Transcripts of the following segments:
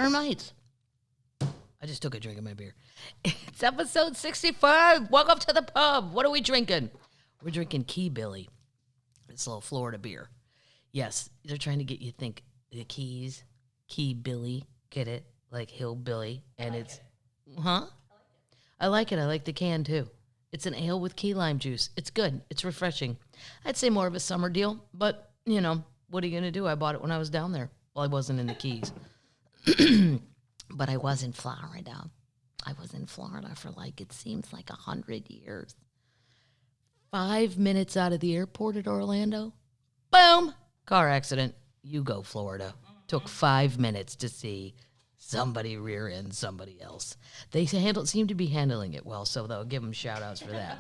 termites. I just took a drink of my beer. It's episode 65. Welcome to the pub. What are we drinking? We're drinking Keybilly. It's a little Florida beer. Yes, they're trying to get you to think the Keys, Keybilly, get it? Like hillbilly. And it's, huh? I like it. I like the can too. It's an ale with key lime juice. It's good. It's refreshing. I'd say more of a summer deal, but, you know, what are you going to do? I bought it when I was down there. Well, I wasn't in the Keys. But I was in Florida. I was in Florida for it seems like 100 years. 5 minutes out of the airport at Orlando, boom, car accident. You go, Florida. Took 5 minutes to see somebody rear end somebody else. They seem to be handling it well, so they'll give them shout outs for that.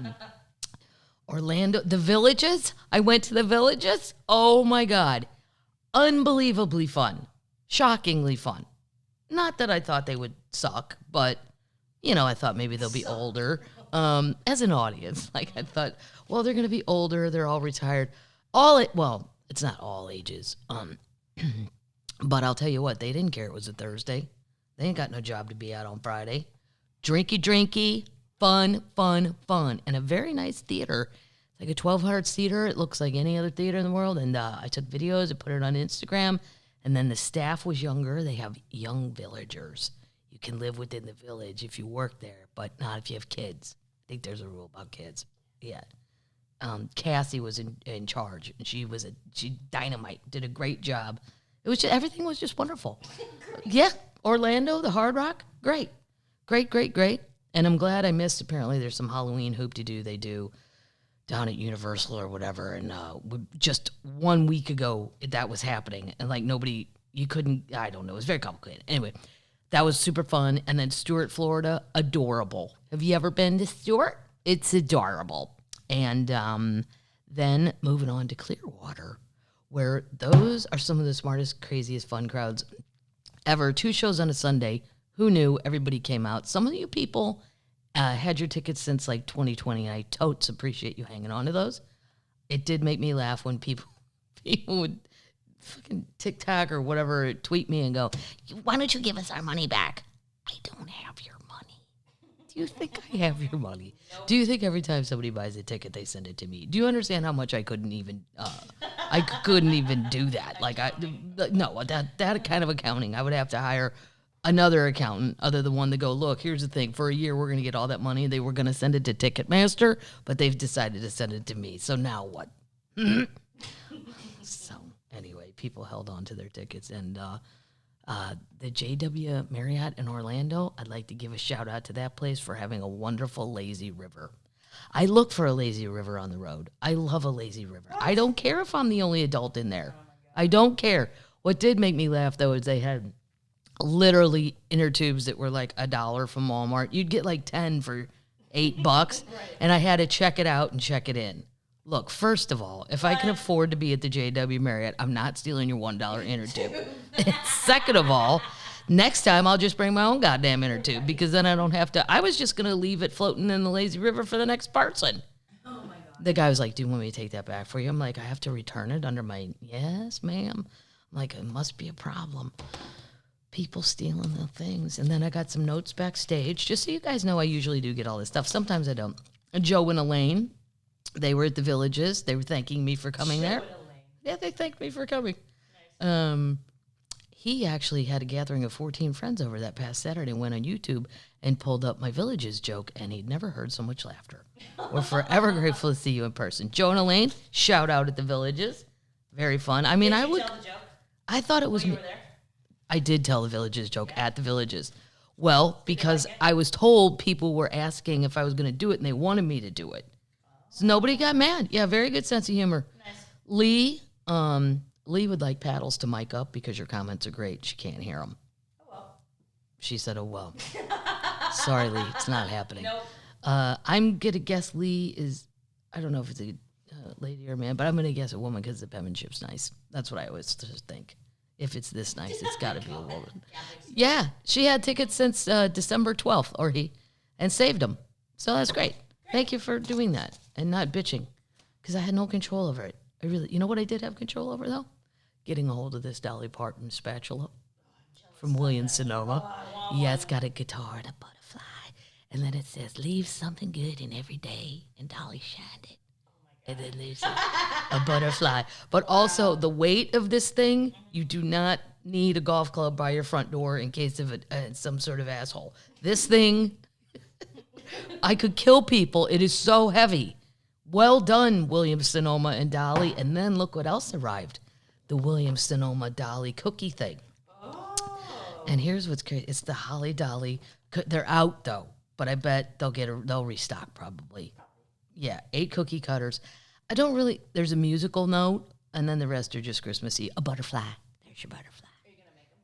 Orlando, the Villages. I went to the Villages. Oh my God. Unbelievably fun. Shockingly fun. Not that I thought they would suck, but, you know, I thought maybe they'll be older. As an audience, I thought, well, they're going to be older. They're all retired. It's not all ages. But I'll tell you what, they didn't care it was a Thursday. They ain't got no job to be out on Friday. Drinky, fun. And a very nice theater. It's like a 1,200 seater. It looks like any other theater in the world. And I took videos and put it on Instagram. And then the staff was younger. They have young villagers. You can live within the village if you work there, but not if you have kids. I think there's a rule about kids. Yeah. Cassie was in charge, and she dynamite, did a great job. It was everything was just wonderful. Yeah, Orlando, the Hard Rock, great. And I'm glad I missed. Apparently, there's some Halloween hoop-de-doo they do down at Universal or whatever, and just 1 week ago that was happening, and I don't know, it was very complicated. Anyway, that was super fun. And then Stuart, Florida, adorable. Have you ever been to Stuart? It's adorable. And then moving on to Clearwater, where those are some of the smartest, craziest, fun crowds ever. 2 shows on a Sunday. Who knew? Everybody came out. Some of you people had your tickets since 2020, and I totes appreciate you hanging on to those. It did make me laugh when people would fucking TikTok or whatever tweet me and go, why don't you give us our money back? I don't have your money. Do you think I have your money? Nope. Do you think every time somebody buys a ticket, they send it to me? Do you understand how much I couldn't even do that? No, that kind of accounting, I would have to hire another accountant other than one to go, look, here's the thing. For a year, we're going to get all that money. They were going to send it to Ticketmaster, but they've decided to send it to me. So now what? So anyway, people held on to their tickets. And the JW Marriott in Orlando, I'd like to give a shout out to that place for having a wonderful lazy river. I look for a lazy river on the road. I love a lazy river. I don't care if I'm the only adult in there. I don't care. What did make me laugh, though, is they had literally inner tubes that were $1 from Walmart. You'd get 10 for $8, right. And I had to check it out and check it in. Look, first of all, if I can afford to be at the JW Marriott, I'm not stealing your $1 inner tube. Second of all, next time I'll just bring my own goddamn inner tube, because then I don't have to. I was just going to leave it floating in the lazy river for the next person. Oh my God. The guy was like, do you want me to take that back for you? I'm like, I have to return it under my, yes, ma'am. I'm like, it must be a problem. People stealing the things. And then I got some notes backstage. Just so you guys know, I usually do get all this stuff. Sometimes I don't. Joe and Elaine, they were at the Villages. They were thanking me for coming there. Yeah, they thanked me for coming. Nice. He actually had a gathering of 14 friends over that past Saturday, went on YouTube and pulled up my Villages joke, and he'd never heard so much laughter. We're forever grateful to see you in person. Joe and Elaine, shout out at the Villages. Very fun. I mean, Did you tell the joke? I thought it was me. I did tell the Villages joke at the Villages. Well, because I was told people were asking if I was going to do it, and they wanted me to do it. So nobody got mad. Yeah, very good sense of humor. Nice. Lee would like paddles to mic up because your comments are great. She can't hear them. Oh, well. She said, oh, well. Sorry, Lee. It's not happening. Nope. I'm going to guess Lee is, I don't know if it's a lady or a man, but I'm going to guess a woman because the penmanship's nice. That's what I always just think. If it's this nice, it's got to be a woman. Yeah, she had tickets since December 12th, and saved them. So that's great. Thank you for doing that and not bitching, because I had no control over it. You know what I did have control over, though? Getting a hold of this Dolly Parton spatula. from Williams-Sonoma. Yeah, it's got a guitar and a butterfly. And then it says, leave something good in every day. And Dolly shined it. And then there's a butterfly. But also, the weight of this thing, you do not need a golf club by your front door in case of some sort of asshole. This thing, I could kill people. It is so heavy. Well done, Williams-Sonoma and Dolly. And then look what else arrived. The Williams-Sonoma Dolly cookie thing. Oh. And here's what's crazy. It's the Holly Dolly. They're out, though. But I bet they'll restock probably. Yeah, 8 cookie cutters. There's a musical note, and then the rest are just Christmassy. A butterfly. There's your butterfly. Are you going to make them?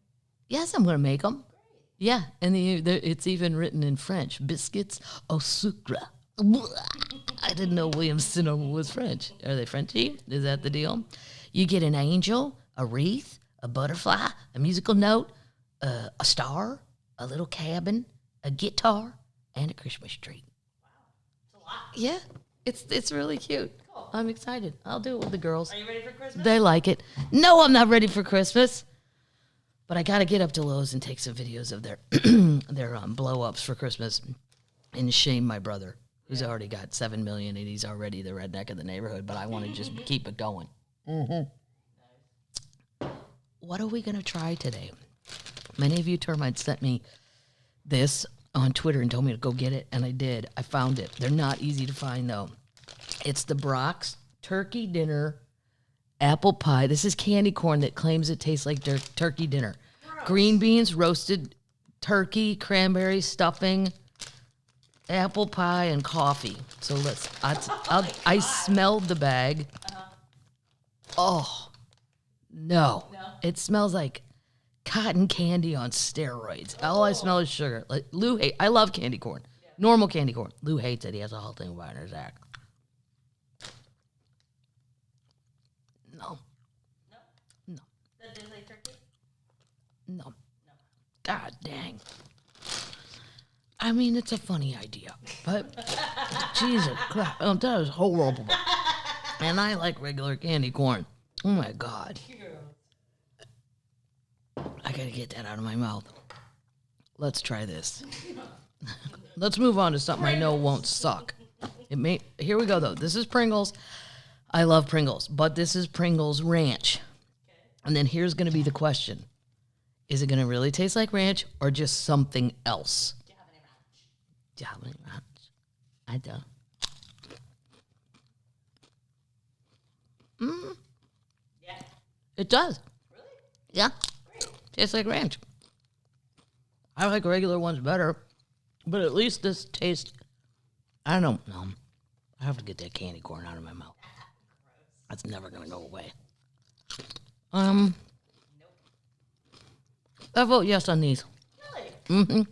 Yes, I'm going to make them. Great. Yeah, and it's even written in French. Biscuits au sucre. I didn't know Williams-Sonoma was French. Are they Frenchy? Is that the deal? You get an angel, a wreath, a butterfly, a musical note, a star, a little cabin, a guitar, and a Christmas tree. Wow. It's a lot. Yeah, it's really cute. Cool. I'm excited. I'll do it with the girls. Are you ready for Christmas? They like it. No, I'm not ready for Christmas. But I got to get up to Lowe's and take some videos of their blow-ups for Christmas and shame my brother, who's already got 7 million and he's already the redneck of the neighborhood, but I want to just keep it going. Mm-hmm. Nice. What are we going to try today? Many of you termites sent me this on Twitter and told me to go get it, and I did. I found it. They're not easy to find, though. It's the Brach's Turkey Dinner Apple Pie. This is candy corn that claims it tastes like turkey dinner. Gross. Green beans, roasted turkey, cranberry stuffing, apple pie, and coffee. So I smelled the bag. Oh, no. It smells like cotton candy on steroids. All I smell is sugar. Like Lou I love candy corn. Yeah. Normal candy corn. Lou hates it. He has a whole thing about it in his act. No. No? No. That tastes like turkey? No. No. God dang. I mean, it's a funny idea, but Jesus Christ, that is horrible. And I like regular candy corn. Oh my God. I gotta get that out of my mouth. Let's try this. Let's move on to something I know won't suck. Here we go though. This is Pringles. I love Pringles, but this is Pringles Ranch. Okay. And then here's gonna be the question. Is it gonna really taste like ranch or just something else? Do you have any ranch? Do you have any ranch? I do. Yeah. It does. Really? Yeah. Great. Tastes like ranch. I like regular ones better, but at least this tastes, I don't know. I have to get that candy corn out of my mouth. That's never going to go away. Nope. I vote yes on these. Really? Mm-hmm. 2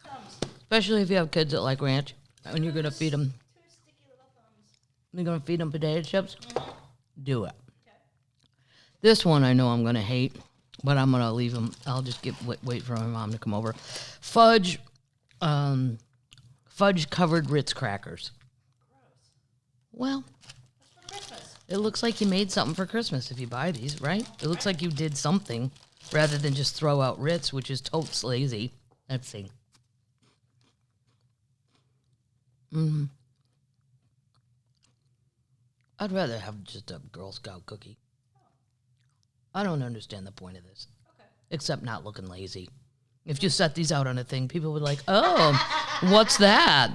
thumbs. Especially if you have kids that like ranch and you're going to feed them. 2 sticky little thumbs. You're going to feed them potato chips? Mm-hmm. Do it. Okay. This one I know I'm going to hate, but I'm going to leave them. I'll just wait for my mom to come over. Fudge covered Ritz Crackers. Gross. Well, That's for Christmas. it looks like you made something for Christmas if you buy these, right? It looks like you did something rather than just throw out Ritz, which is totes lazy. Let's see. I'd rather have just a Girl Scout cookie. I don't understand the point of this. Okay. Except not looking lazy. If you set these out on a thing, people would like, oh, what's that?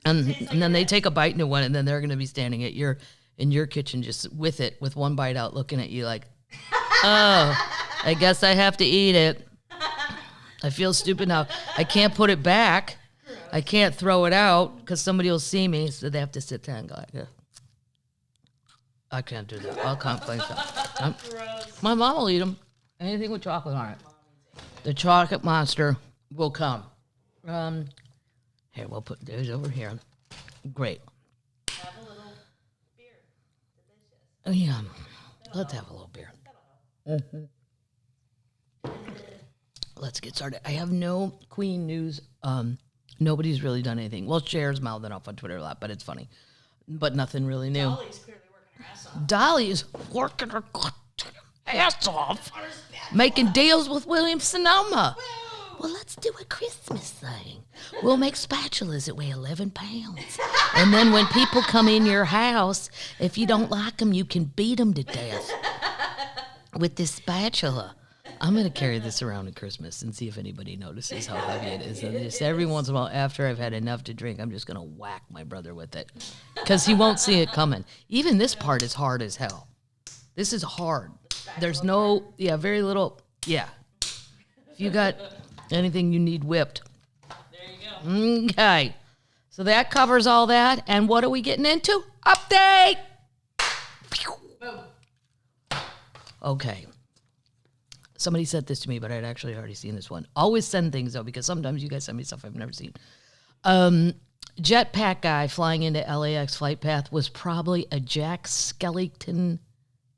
And then they take a bite into one, and then they're going to be standing in your kitchen just with one bite out looking at you like, oh, I guess I have to eat it. I feel stupid now. I can't put it back. I can't throw it out because somebody will see me, so they have to sit there and go like, yeah. I can't do that. I can't think that. Gross. My mom will eat them. Anything with chocolate on it. The chocolate monster will come. Here, we'll put those over here. Great. Have a little beer. Delicious. Oh, yeah. Let's have a little beer. Let's get started. I have no Queen news. Nobody's really done anything. Well, Cher's mouthing off on Twitter a lot, but it's funny. But nothing really new. Dolly's clearly working her ass off. Dolly is working her goddamn ass off making deals with William Sonoma. Well, let's do a Christmas thing. We'll make spatulas that weigh 11 pounds. And then when people come in your house, if you don't like them, you can beat them to death with this spatula. I'm going to carry this around at Christmas and see if anybody notices how heavy it is. And just every once in a while, after I've had enough to drink, I'm just going to whack my brother with it because he won't see it coming. Even this part is hard as hell. This is hard. There's no, very little, If you got anything you need whipped. There you go. Okay. So that covers all that. And what are we getting into? Update! Boom. Okay. Somebody said this to me, but I'd actually already seen this one. Always send things, though, because sometimes you guys send me stuff I've never seen. Jetpack guy flying into LAX flight path was probably a Jack Skellington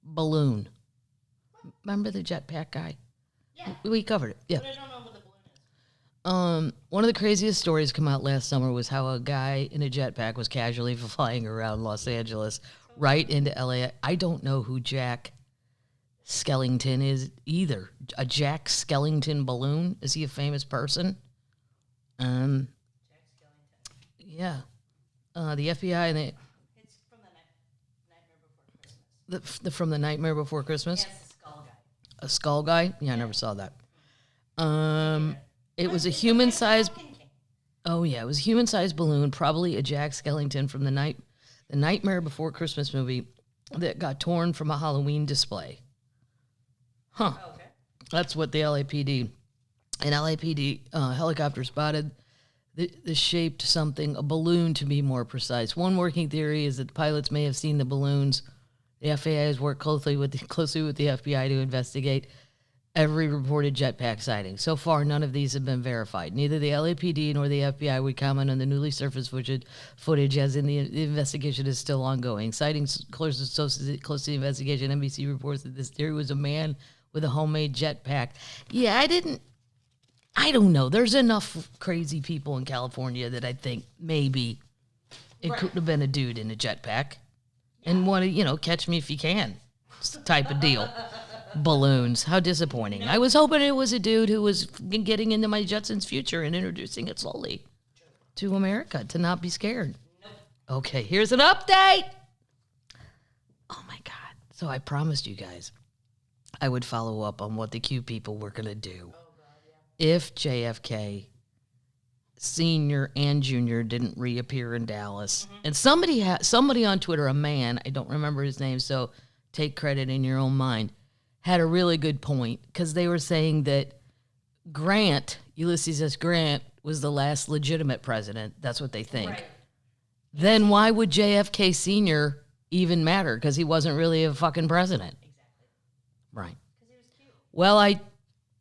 balloon. Remember the Jetpack guy? Yeah. We covered it. Yeah. But I don't know what the balloon is. One of the craziest stories come out last summer was how a guy in a jetpack was casually flying around Los Angeles right into LA. I don't know who Jack Skellington is either. A Jack Skellington balloon? Is he a famous person? Jack Skellington. Yeah. The FBI and It's from the Nightmare Before Christmas. from the Nightmare Before Christmas. Yes, the skull guy. A skull guy? Yeah, I never saw that. It was a human-sized. Oh yeah, it was a human-sized balloon, probably a Jack Skellington from the Nightmare Before Christmas movie that got torn from a Halloween display. Huh. Oh, okay. That's what the LAPD. An LAPD helicopter spotted the shaped something, a balloon to be more precise. One working theory is that the pilots may have seen the balloons. The FAA has worked closely with the FBI to investigate every reported jetpack sighting. So far, none of these have been verified. Neither the LAPD nor the FBI would comment on the newly surfaced footage, as in the investigation is still ongoing. Sightings close to the investigation, NBC reports that this theory was a man with a homemade jetpack. Yeah, I don't know. There's enough crazy people in California that I think maybe it could have been a dude in a jetpack and want to, catch me if you can type of deal. Balloons. How disappointing. I was hoping it was a dude who was getting into my Jetsons future and introducing it slowly to America to not be scared. Okay, here's an update. Oh, my God. So I promised you guys I would follow up on what the Q people were going to do if JFK Sr. and Jr. didn't reappear in Dallas. And somebody on Twitter, a man, I don't remember his name, so take credit in your own mind, had a really good point because they were saying that Ulysses S. Grant, was the last legitimate president. That's what they think. Right. Then why would JFK Sr. even matter? Because he wasn't really a fucking president. Exactly. Right. Because he was cute. Well,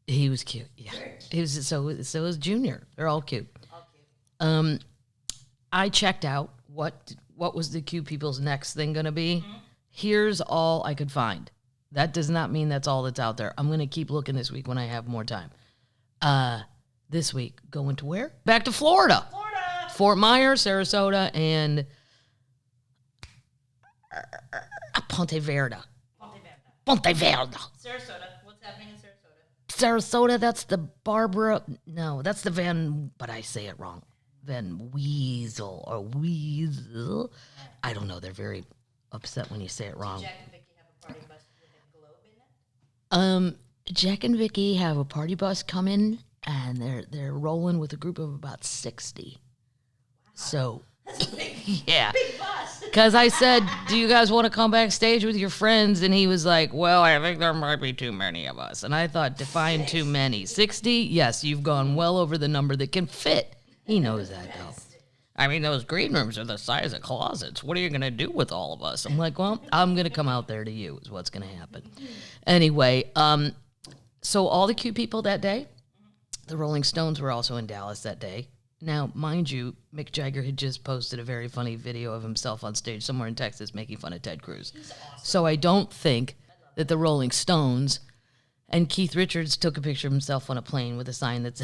he was cute. Yeah. He was so was Junior. They're all cute. All cute. I checked out what was the Q people's next thing going to be. Mm-hmm. Here's all I could find. That does not mean that's all that's out there. I'm going to keep looking this week when I have more time. This week, going to where? Back to Florida. Fort Myers, Sarasota, and Ponte Verde. Ponte Verde. Sarasota. What's happening in Sarasota? Sarasota, that's the that's the but I say it wrong. Van Weasel or Weasel. I don't know. They're very upset when you say it wrong. Jack and Vicky have a party bus with a globe in it? Jack and Vicky have a party bus coming, and they're rolling with a group of about 60. Wow. So, yeah. Big bus. Because I said, do you guys want to come backstage with your friends? And he was like, well, I think there might be too many of us. And I thought, define too many. 60? Yes, you've gone well over the number that can fit. He knows that, though. I mean, those green rooms are the size of closets. What are you going to do with all of us? I'm like, well, I'm going to come out there to you is what's going to happen. Anyway, so all the cute people that day, the Rolling Stones were also in Dallas that day. Now, mind you, Mick Jagger had just posted a very funny video of himself on stage somewhere in Texas making fun of Ted Cruz. He's awesome. So I don't think that the Rolling Stones and Keith Richards took a picture of himself on a plane with a sign that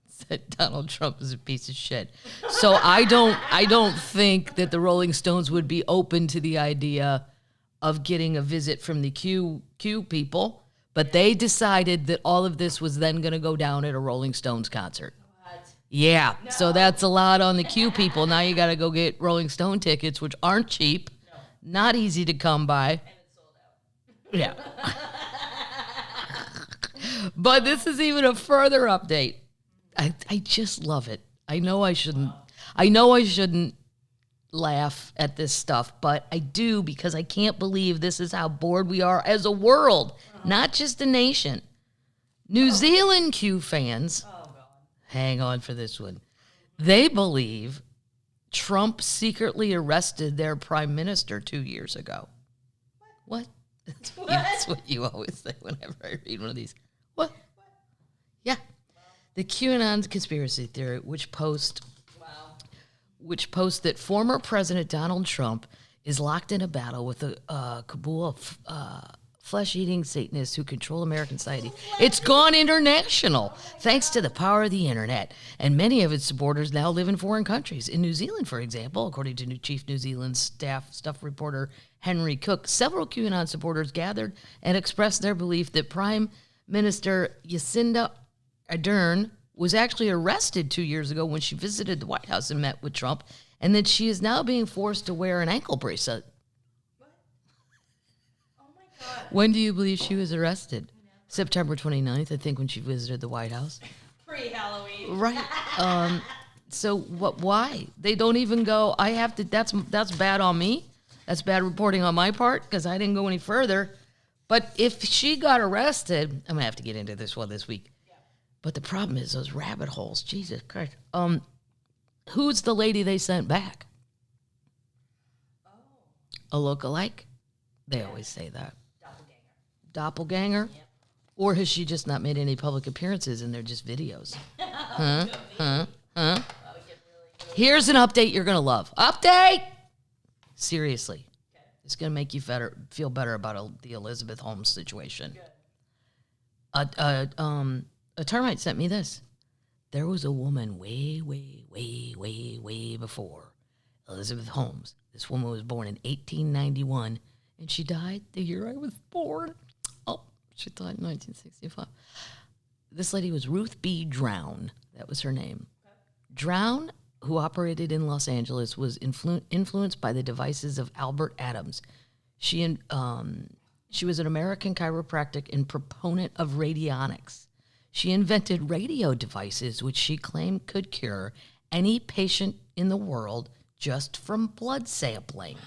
said Donald Trump is a piece of shit. So I don't think that the Rolling Stones would be open to the idea of getting a visit from the Q people, but they decided that all of this was then going to go down at a Rolling Stones concert. What? Yeah, so that's a lot on the Q people. Now you got to go get Rolling Stone tickets, which aren't cheap, not easy to come by. And it's sold out. Yeah. But this is even a further update. I just love it. I know I shouldn't laugh at this stuff, but I do because I can't believe this is how bored we are as a world, not just a nation. New Zealand Q fans, hang on for this one. They believe Trump secretly arrested their prime minister 2 years ago. What? That's what you always say whenever I read one of these. What? Yeah. The QAnon conspiracy theory, which posts that former President Donald Trump is locked in a battle with a cabal of flesh-eating Satanists who control American society. It's gone international, thanks to the power of the internet. And many of its supporters now live in foreign countries. In New Zealand, for example, according to Chief New Zealand stuff reporter Henry Cook, several QAnon supporters gathered and expressed their belief that Prime Minister Jacinda Ardern was actually arrested 2 years ago when she visited the White House and met with Trump, and that she is now being forced to wear an ankle bracelet. What? Oh my God. When do you believe she was arrested? September 29th, I think, when she visited the White House. Pre-Halloween. Right. So what? Why? They don't even go, I have to, that's bad on me. That's bad reporting on my part because I didn't go any further. But if she got arrested, I'm going to have to get into this one this week. But the problem is those rabbit holes. Jesus Christ. Who's the lady they sent back? A lookalike? They always say that. Doppelganger? Yep. Or has she just not made any public appearances and they're just videos? Huh? Here's an update you're going to love. Update! Seriously. Okay. It's going to make you feel better about the Elizabeth Holmes situation. Good. A termite sent me this. There was a woman way before Elizabeth Holmes. This woman was born in 1891, and she died the year I was born. Oh, she died in 1965. This lady was Ruth B. Drown. That was her name. Okay. Drown, who operated in Los Angeles, was influenced by the devices of Albert Adams. She was an American chiropractic and proponent of radionics. She invented radio devices which she claimed could cure any patient in the world just from blood sampling.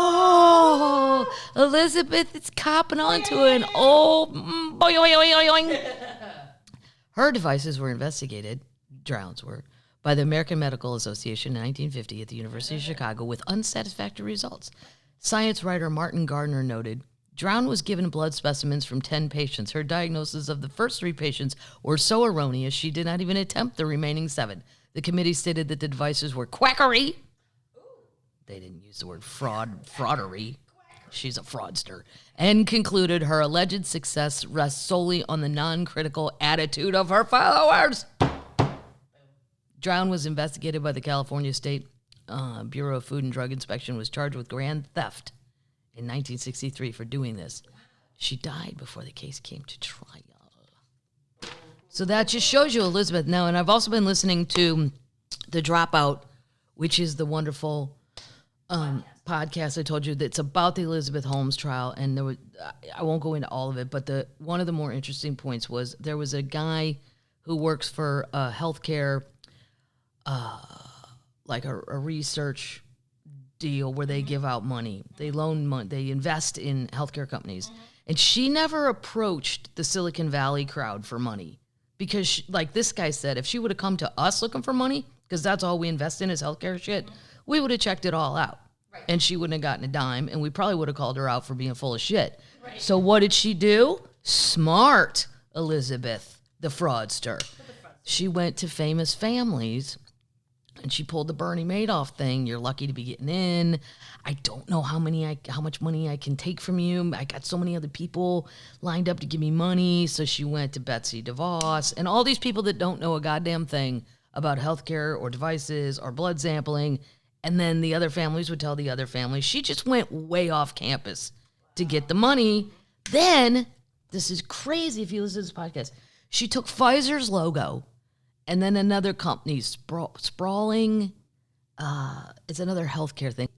Oh, Elizabeth is copping onto an old boing. Her devices were investigated, Drown's were, by the American Medical Association in 1950 at the University of Chicago with unsatisfactory results. Science writer Martin Gardner noted, Drown was given blood specimens from 10 patients. Her diagnosis of the first 3 patients were so erroneous she did not even attempt the remaining 7. The committee stated that the devices were quackery. They didn't use the word fraudery. She's a fraudster. And concluded her alleged success rests solely on the non-critical attitude of her followers. Drown was investigated by the California State Bureau of Food and Drug Inspection, was charged with grand theft in 1963 for doing this. She died before the case came to trial. So that just shows you Elizabeth now. And I've also been listening to The Dropout, which is the wonderful podcast I told you that's about the Elizabeth Holmes trial. And there was, I won't go into all of it, but one of the more interesting points was there was a guy who works for a healthcare, like a research deal where they give out money. They loan money. They invest in healthcare companies. And she never approached the Silicon Valley crowd for money because, like this guy said, if she would have come to us looking for money, because that's all we invest in is healthcare shit, we would have checked it all out. Right. And she wouldn't have gotten a dime, and we probably would have called her out for being full of shit. Right. So what did she do? Smart Elizabeth, the fraudster. She went to famous families and she pulled the Bernie Madoff thing. You're lucky to be getting in. I don't know how much money I can take from you. I got so many other people lined up to give me money. So she went to Betsy DeVos and all these people that don't know a goddamn thing about healthcare or devices or blood sampling. And then the other families would tell the other families. She just went way off campus to get the money. Then, this is crazy if you listen to this podcast, she took Pfizer's logo and then another company, Sprawling, it's another healthcare thing.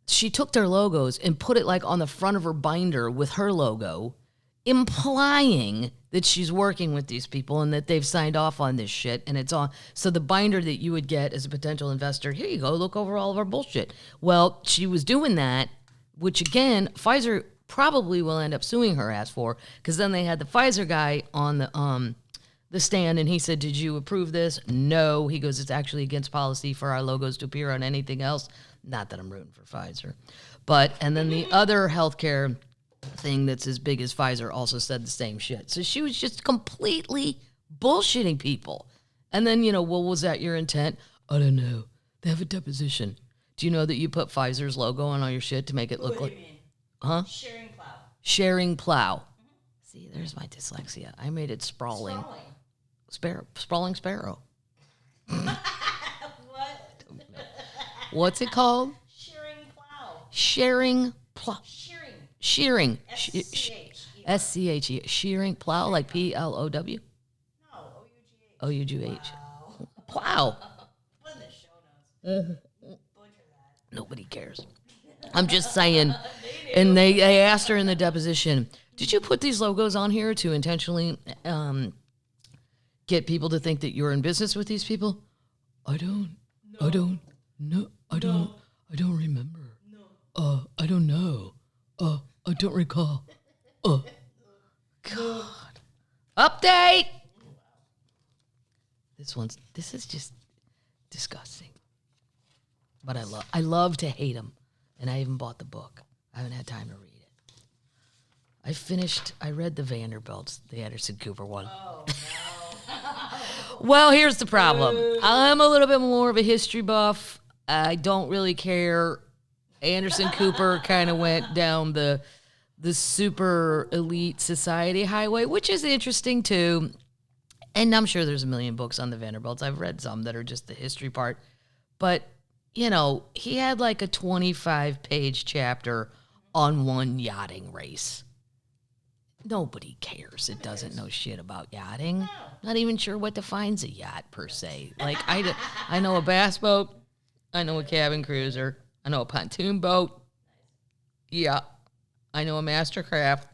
She took their logos and put it like on the front of her binder with her logo, implying that she's working with these people and that they've signed off on this shit and it's on. So the binder that you would get as a potential investor, here you go, look over all of our bullshit. Well, she was doing that, which again, Pfizer probably will end up suing her ass for, because then they had the Pfizer guy on the stand and he said, did you approve this? No. He goes, it's actually against policy for our logos to appear on anything else. Not that I'm rooting for Pfizer. But, and then the other healthcare thing that's as big as Pfizer also said the same shit. So she was just completely bullshitting people. And then, well, was that your intent? I don't know. They have a deposition. Do you know that you put Pfizer's logo on all your shit to make it look like... Huh? Sharing plow. Sharing plow. Mm-hmm. See, there's my dyslexia. I made it sprawling. Sprawling sparrow. What? What's it called? Sharing plow. Sharing plow. Shearing. S-C-H-E. Shearing plow, like P-L-O-W? No, O-U-G-H. O-U-G-H. Wow. Plow. Put in the show notes. Butcher that. Nobody cares. I'm just saying. And they asked her in the deposition, did you put these logos on here to intentionally get people to think that you're in business with these people? I don't remember. No. I don't know. I don't recall. God. Update! This is just disgusting. But I love to hate them. And I even bought the book. I haven't had time to read it. I read the Vanderbilts, the Anderson Cooper one. Oh, no. Well, here's the problem. I'm a little bit more of a history buff. I don't really care. Anderson Cooper kind of went down the super elite society highway, which is interesting too. And I'm sure there's a million books on the Vanderbilts. I've read some that are just the history part. But, he had like a 25-page chapter on one yachting race. Nobody cares. It doesn't know shit about yachting. Not even sure what defines a yacht per se. Like, I know a bass boat. I know a cabin cruiser. I know a pontoon boat. Yeah. I know a mastercraft.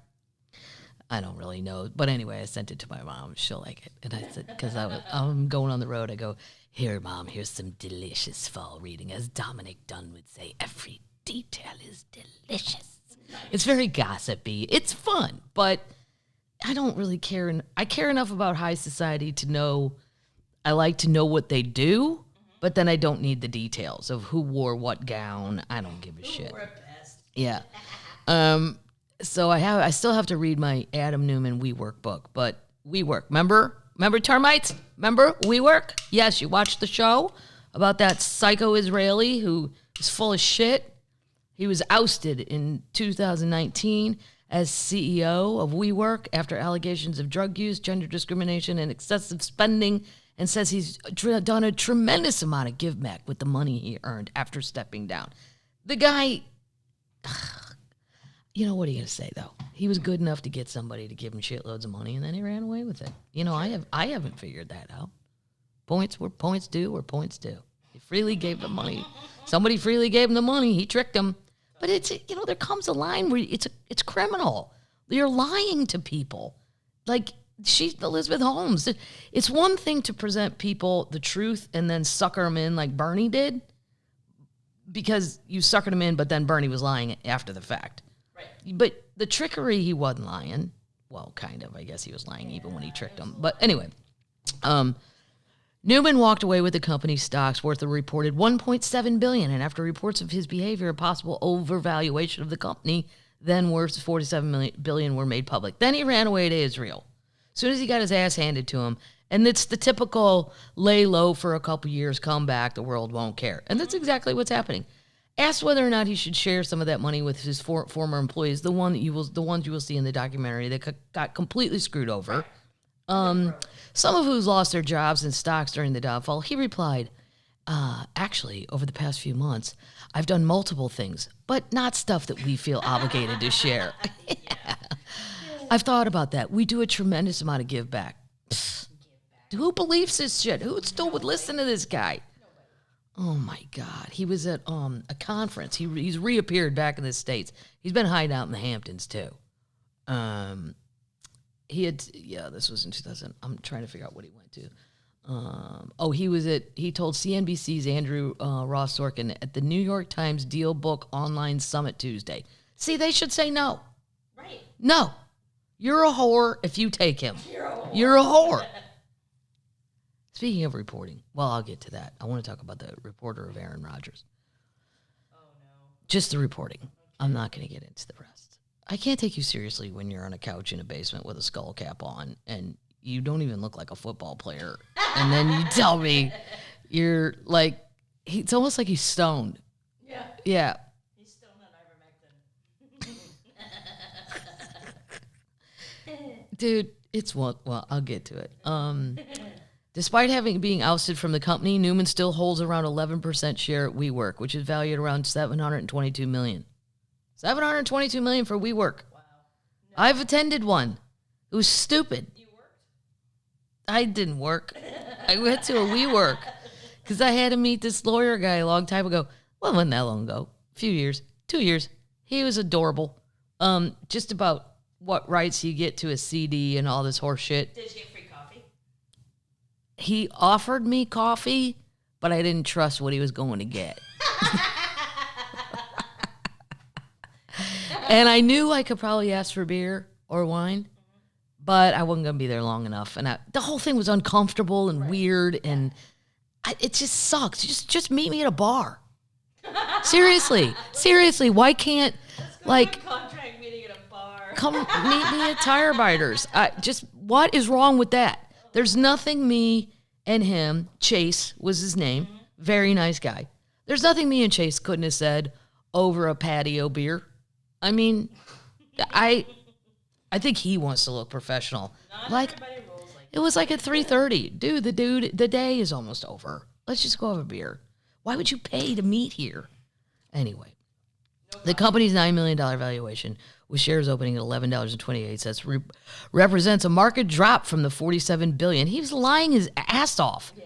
I don't really know. But anyway, I sent it to my mom. She'll like it. And I said, because I'm going on the road, I go, here, Mom, here's some delicious fall reading. As Dominic Dunn would say, every detail is delicious. It's very gossipy. It's fun, but I don't really care. I care enough about high society to know, I like to know what they do, but then I don't need the details of who wore what gown. I don't give a shit. Who wore best. Yeah. So I still have to read my Adam Neumann WeWork book, but WeWork, remember termites? Remember WeWork? Yes, you watched the show about that psycho Israeli who was full of shit. He was ousted in 2019 as CEO of WeWork after allegations of drug use, gender discrimination, and excessive spending, and says he's done a tremendous amount of give back with the money he earned after stepping down. The guy, what are you going to say, though? He was good enough to get somebody to give him shitloads of money, and then he ran away with it. I haven't figured that out. Points were points due were points due. He freely gave the money. Somebody freely gave him the money. He tricked him. But it's, there comes a line where it's criminal. You're lying to people. Like, she's Elizabeth Holmes. It's one thing to present people the truth and then sucker them in like Bernie did, because you suckered him in, but then Bernie was lying after the fact. Right. But the trickery, he wasn't lying. Well, kind of. I guess he was lying even when he tricked him. But anyway, Neumann walked away with the company's stocks worth a reported $1.7 billion, and after reports of his behavior, a possible overvaluation of the company, then worth $47 billion were made public. Then he ran away to Israel. As soon as he got his ass handed to him, and it's the typical lay low for a couple years, come back, the world won't care. And that's exactly what's happening. Asked whether or not he should share some of that money with his former employees, the ones you will see in the documentary that got completely screwed over. Some of who's lost their jobs and stocks during the downfall, he replied, Actually, over the past few months, I've done multiple things, but not stuff that we feel obligated to share. I've thought about that. We do a tremendous amount of give back. Who believes this shit? Who still would listen to this guy? Oh my God. He was at a conference. He's reappeared back in the States. He's been hiding out in the Hamptons too. This was in 2000. I'm trying to figure out what he went to. He told CNBC's Andrew Ross Sorkin at the New York Times Deal Book Online Summit Tuesday. See, they should say no. Right. No. You're a whore if you take him. You're a whore. Speaking of reporting, well, I'll get to that. I want to talk about the reporter of Aaron Rodgers. Oh, no. Just the reporting. Okay. I'm not going to get into the rest. I can't take you seriously when you're on a couch in a basement with a skull cap on and you don't even look like a football player. And then you tell me you're like, it's almost like he's stoned. Yeah. Yeah. He's stoned on ivermectin. Dude, well, I'll get to it. Despite being ousted from the company, Neumann still holds around 11% share at WeWork, which is valued around $722 million. $722 million for WeWork. Wow. No. I've attended one. It was stupid. You worked? I didn't work. I went to a WeWork because I had to meet this lawyer guy a long time ago. Well, it wasn't that long ago. A few years. 2 years. He was adorable. Just about what rights you get to a CD and all this horse shit. Did you get free coffee? He offered me coffee, but I didn't trust what he was going to get. And I knew I could probably ask for beer or wine, but I wasn't going to be there long enough. And the whole thing was uncomfortable and weird, and it just sucks. Just meet me at a bar. Seriously, why can't, like, contract meeting at a bar. come meet me at Tire Biters? What is wrong with that? There's nothing me and him, Chase was his name, very nice guy. There's nothing me and Chase couldn't have said over a patio beer. I mean, I think he wants to look professional. Not everybody rolls like it was like at 3:30. Dude, the day is almost over. Let's just go have a beer. Why would you pay to meet here? Anyway, the company's $9 million valuation, with shares opening at $11.28, represents a market drop from the $47 billion. He was lying his ass off. Yeah.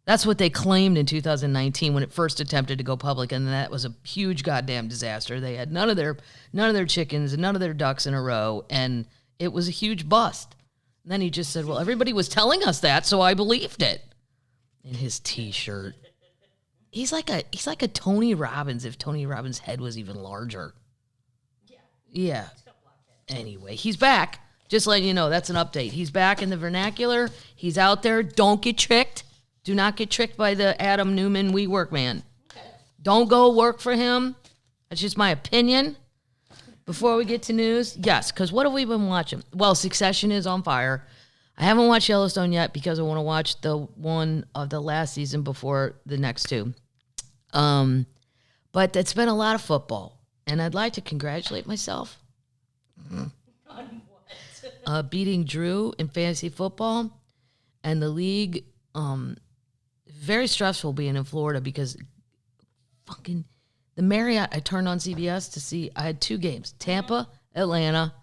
That's what they claimed in 2019 when it first attempted to go public, and that was a huge goddamn disaster. They had none of their chickens and none of their ducks in a row, and it was a huge bust. And then he just said, "Well, everybody was telling us that, so I believed it." In his T-shirt, he's like a Tony Robbins if Tony Robbins' head was even larger. Yeah. Anyway, he's back. Just letting you know, that's an update. He's back in the vernacular. He's out there. Don't get tricked. Do not get tricked by the Adam Neumann WeWork man. Okay. Don't go work for him. That's just my opinion. Before we get to news, yes, because what have we been watching? Well, Succession is on fire. I haven't watched Yellowstone yet because I want to watch the one of the last season before the next two. But it's been a lot of football, and I'd like to congratulate myself. On what? Beating Drew in fantasy football, and the league. Very stressful being in Florida because fucking the Marriott, I turned on CBS to see, I had two games, Tampa, Atlanta,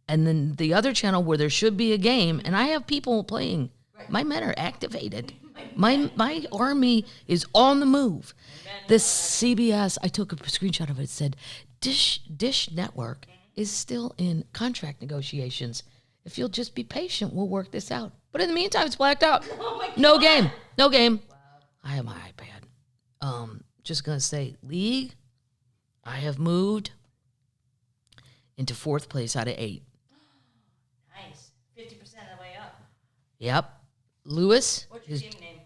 and then the other channel where there should be a game, and I have people playing. Right. My men are activated. My army is on the move. This CBS, I took a screenshot of it, said, Dish Network is still in contract negotiations. If you'll just be patient, we'll work this out. But in the meantime, it's blacked out. Oh my God. No game. Wow. I have my iPad. Just going to say, league, I have moved into 4th place out of 8. Nice. 50% of the way up. Yep. Lewis. What's your team name?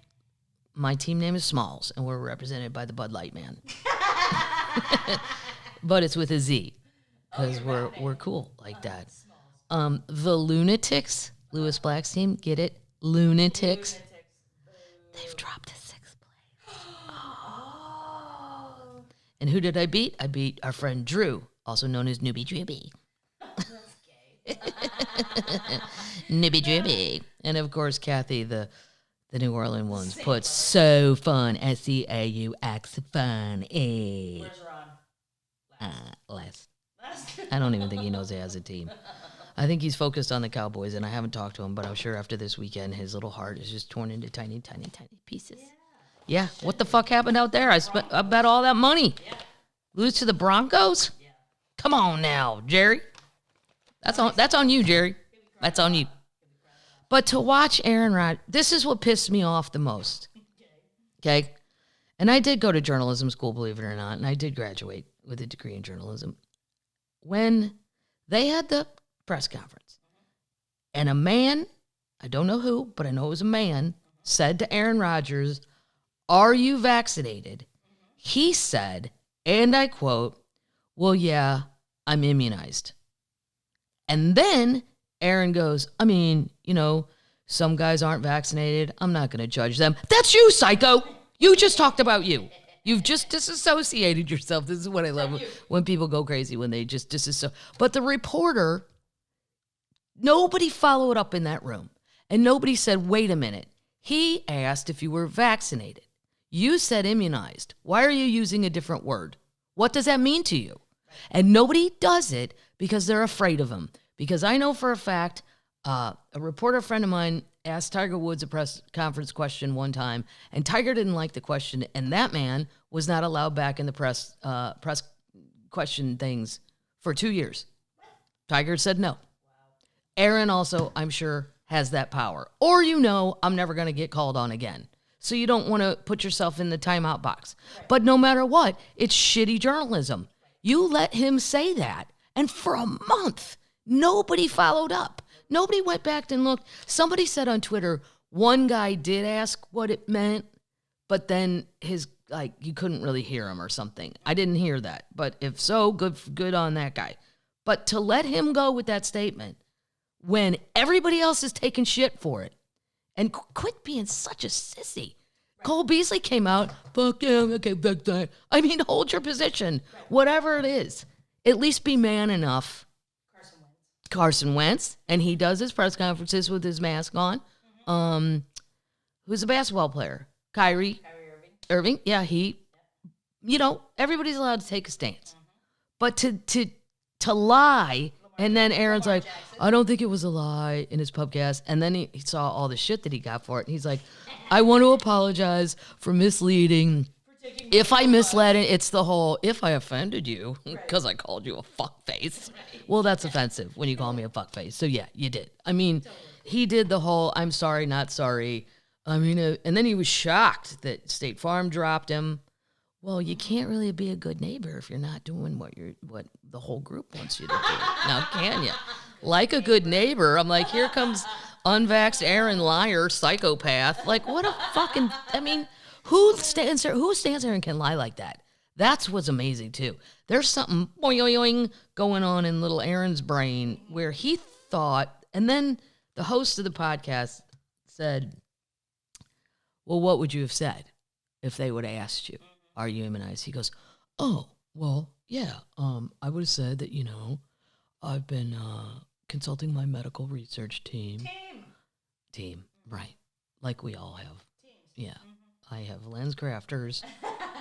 My team name is Smalls, and we're represented by the Bud Light Man. But it's with a Z, because we're cool like that. The Lunatics, Lewis Black's team, get it? Lunatics. They've dropped to 6th place. Oh. And who did I beat? I beat our friend Drew, also known as Newbie Dribby. That's gay. Newbie Dribby. And of course, Kathy, the The New Orleans ones put so fun, SEAUX fun. Where's Ron? Last. I don't even think he knows he has a team. I think he's focused on the Cowboys, and I haven't talked to him, but I'm sure after this weekend, his little heart is just torn into tiny, tiny, tiny pieces. Yeah, what the fuck happened out there? I bet all that money. Yeah. Lose to the Broncos? Yeah. Come on now, Jerry. That's on you, Jerry. That's on you. But to watch Aaron Rodgers, this is what pissed me off the most. Okay? And I did go to journalism school, believe it or not, and I did graduate with a degree in journalism. When they had the press conference, and a man, I don't know who, but I know it was a man, said to Aaron Rodgers, "Are you vaccinated?" He said, and I quote, "Well, yeah, I'm immunized." And then Aaron goes, "I mean, some guys aren't vaccinated. I'm not going to judge them." That's you, psycho. You just talked about you. You've just disassociated yourself. This is what I love when people go crazy, when they just disassociate. But the reporter, nobody followed up in that room. And nobody said, wait a minute. He asked if you were vaccinated. You said immunized. Why are you using a different word? What does that mean to you? And nobody does it because they're afraid of him. Because I know for a fact, a reporter friend of mine asked Tiger Woods a press conference question one time, and Tiger didn't like the question, and that man was not allowed back in the press question things for 2 years. Tiger said no. Wow. Aaron also, I'm sure, has that power. Or I'm never going to get called on again. So you don't want to put yourself in the timeout box. Right. But no matter what, it's shitty journalism. You let him say that, and for a month, nobody followed up. Nobody went back and looked. Somebody said on Twitter, one guy did ask what it meant, but then you couldn't really hear him or something. I didn't hear that. But if so, good on that guy. But to let him go with that statement when everybody else is taking shit for it, and quit being such a sissy. Right. Cole Beasley came out, fuck yeah, okay, fuck that. I mean, hold your position, right. Whatever it is. At least be man enough. Carson Wentz, and he does his press conferences with his mask on. Mm-hmm. Who's a basketball player? Kyrie Irving. Yeah, everybody's allowed to take a stance. Mm-hmm. But to lie, and then Aaron's like, I don't think it was a lie in his Pubcast. And then he saw all the shit that he got for it. And he's like, I want to apologize for misleading. If I misled it, it's the whole, if I offended you, because I called you a fuckface. Right. Well, that's offensive when you call me a fuckface. So, yeah, you did. I mean, he did the whole, I'm sorry, not sorry. I mean, and then he was shocked that State Farm dropped him. Well, you can't really be a good neighbor if you're not doing what the whole group wants you to do. Now, can you? Like a good neighbor, I'm like, here comes unvaxxed Aaron, liar, psychopath. Like, what a fucking, I mean, who stands there and can lie like that? That's what's amazing, too. There's something boing going on in little Aaron's brain where he thought, and then the host of the podcast said, well, what would you have said if they would have asked you, are you immunized? He goes, oh, well, yeah, I would have said that, I've been consulting my medical research team. Team, right. Like we all have. Teams. Yeah. Mm-hmm. I have lens crafters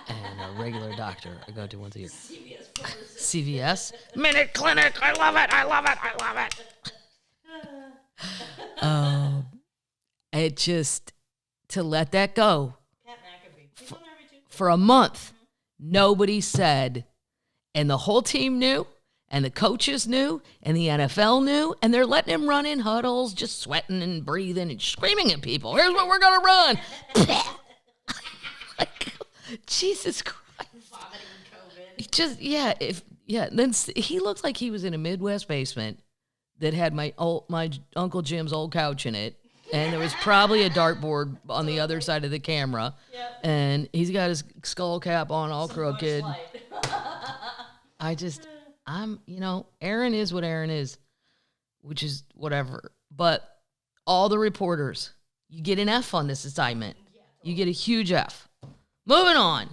and a regular doctor I go to once a year. CVS? Minute Clinic. I love it. It just, to let that go for a month, nobody said, and the whole team knew, and the coaches knew, and the NFL knew, and they're letting him run in huddles, just sweating and breathing and screaming at people. Here's what we're going to run. Like, Jesus Christ. He just, then he looked like he was in a Midwest basement that had my Uncle Jim's old couch in it, and there was probably a dartboard on the other side of the camera, and he's got his skull cap on all crooked. Aaron is what Aaron is, which is whatever, but all the reporters, you get an F on this assignment. You get a huge F. Moving on.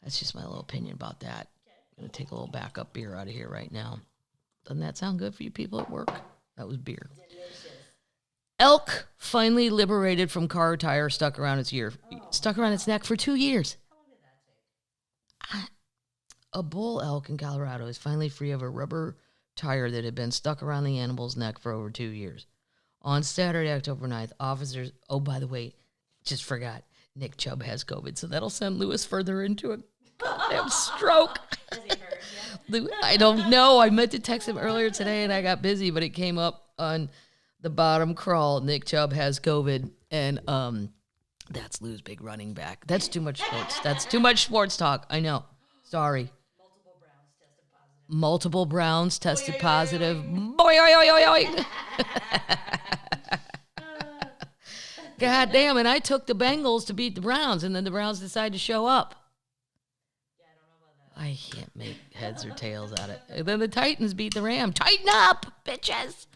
That's just my little opinion about that. I'm going to take a little backup beer out of here right now. Doesn't that sound good for you people at work? That was beer. Elk finally liberated from car tire stuck around its neck for 2 years. How long did that take? A bull elk in Colorado is finally free of a rubber tire that had been stuck around the animal's neck for over 2 years. On Saturday, October 9th, officers... Oh, by the way, just forgot. Nick Chubb has COVID, so that'll send Lewis further into a goddamn stroke. Has he heard yet? I don't know. I meant to text him earlier today, and I got busy, but it came up on the bottom crawl. Nick Chubb has COVID, and that's Lou's big running back. That's too much sports. That's too much sports talk. I know. Sorry. Multiple Browns tested positive. Boy, oi, oi, oi, oi. God damn, and I took the Bengals to beat the Browns, and then the Browns decided to show up. Yeah, I don't know about that. I can't make heads or tails out of it. And then the Titans beat the Rams. Tighten up, bitches.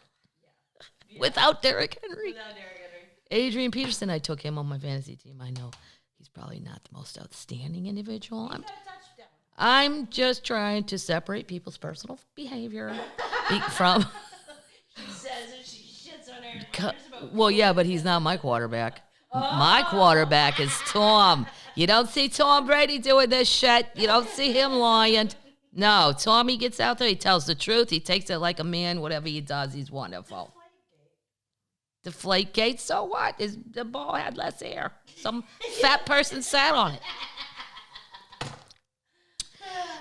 Yeah. Without Derrick Henry. Without Derrick Henry. Adrian Peterson, I took him on my fantasy team. I know he's probably not the most outstanding individual. He got a touchdown. I'm just trying to separate people's personal behavior from... She says it, she shits on Aaron Rodgers about Well, yeah, but he's not my quarterback. My quarterback is Tom. You don't see Tom Brady doing this shit. You don't see him lying. No, Tommy gets out there. He tells the truth. He takes it like a man. Whatever he does, he's wonderful. Deflategate, so what? The ball had less air. Some fat person sat on it.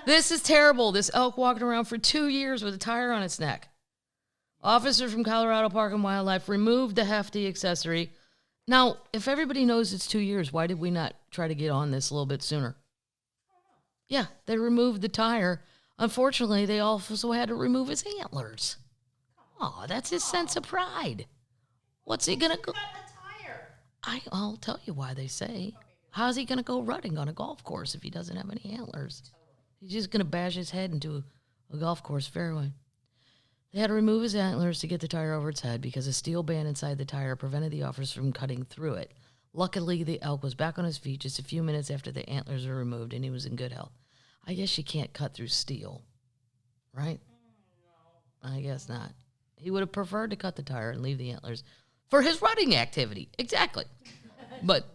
This is terrible. This elk walked around for 2 years with a tire on its neck. Officers from Colorado Park and Wildlife removed the hefty accessory. Now, if everybody knows it's 2 years, why did we not try to get on this a little bit sooner? Yeah, they removed the tire. Unfortunately, they also had to remove his antlers. Oh, that's his sense of pride. What's he gonna go? cut a tire. I'll tell you why they say. How's he gonna go running on a golf course if he doesn't have any antlers? He's just gonna bash his head into a golf course fairway. They had to remove his antlers to get the tire over its head because a steel band inside the tire prevented the officers from cutting through it. Luckily, the elk was back on his feet just a few minutes after the antlers were removed, and he was in good health. I guess you can't cut through steel, right? No. I guess not. He would have preferred to cut the tire and leave the antlers for his running activity. Exactly. But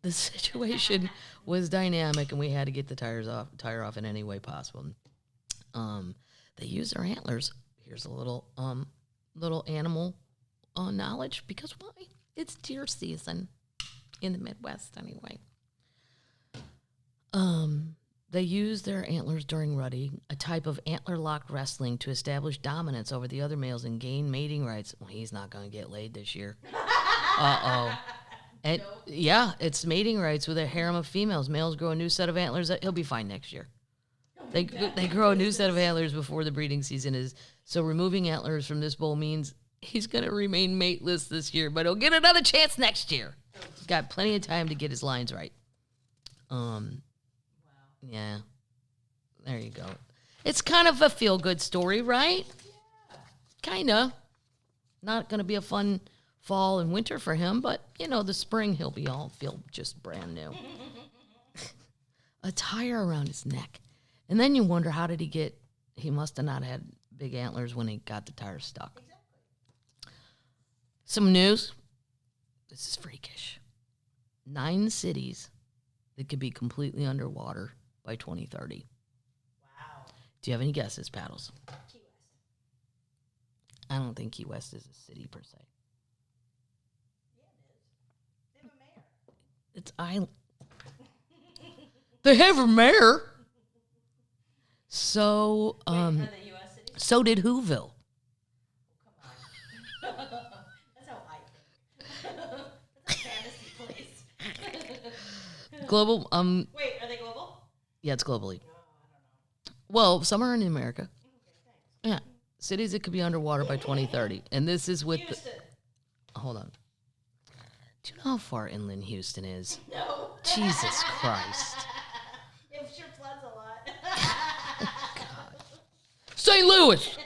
the situation was dynamic, and we had to get the tire off in any way possible. They used their antlers. Here's a little animal knowledge, because why? It's deer season in the Midwest anyway. They use their antlers during rutting, a type of antler-locked wrestling, to establish dominance over the other males and gain mating rights. Well, he's not going to get laid this year. Uh-oh. And yeah, it's mating rights with a harem of females. Males grow a new set of antlers. He'll be fine next year. They grow a new set of antlers before the breeding season is. So removing antlers from this bull means he's going to remain mateless this year, but he'll get another chance next year. He's got plenty of time to get his lines right. Yeah. There you go. It's kind of a feel-good story, right? Yeah. Kind of. Not going to be a fun fall and winter for him, but, the spring he'll feel just brand new. A tire around his neck. And then you wonder, how did he must have not had big antlers when he got the tire stuck. Exactly. Some news. This is freakish. 9 cities that could be completely underwater by 2030. Wow. Do you have any guesses, Paddles? Key West. I don't think Key West is a city per se. Yeah, it is. They have a mayor. It's island. They have a mayor. So, Wait, are they U.S. cities? so did Whoville. Come on. That's how I think. That's a fantasy place. Global, Wait, are they global? yeah, it's globally. Oh, I don't know. Well, some are in America. Okay, thanks. Yeah. Cities that could be underwater by 2030. And this is with Houston. hold on. Do you know how far inland Houston is? No. Jesus Christ. It sure floods a lot. St. Louis!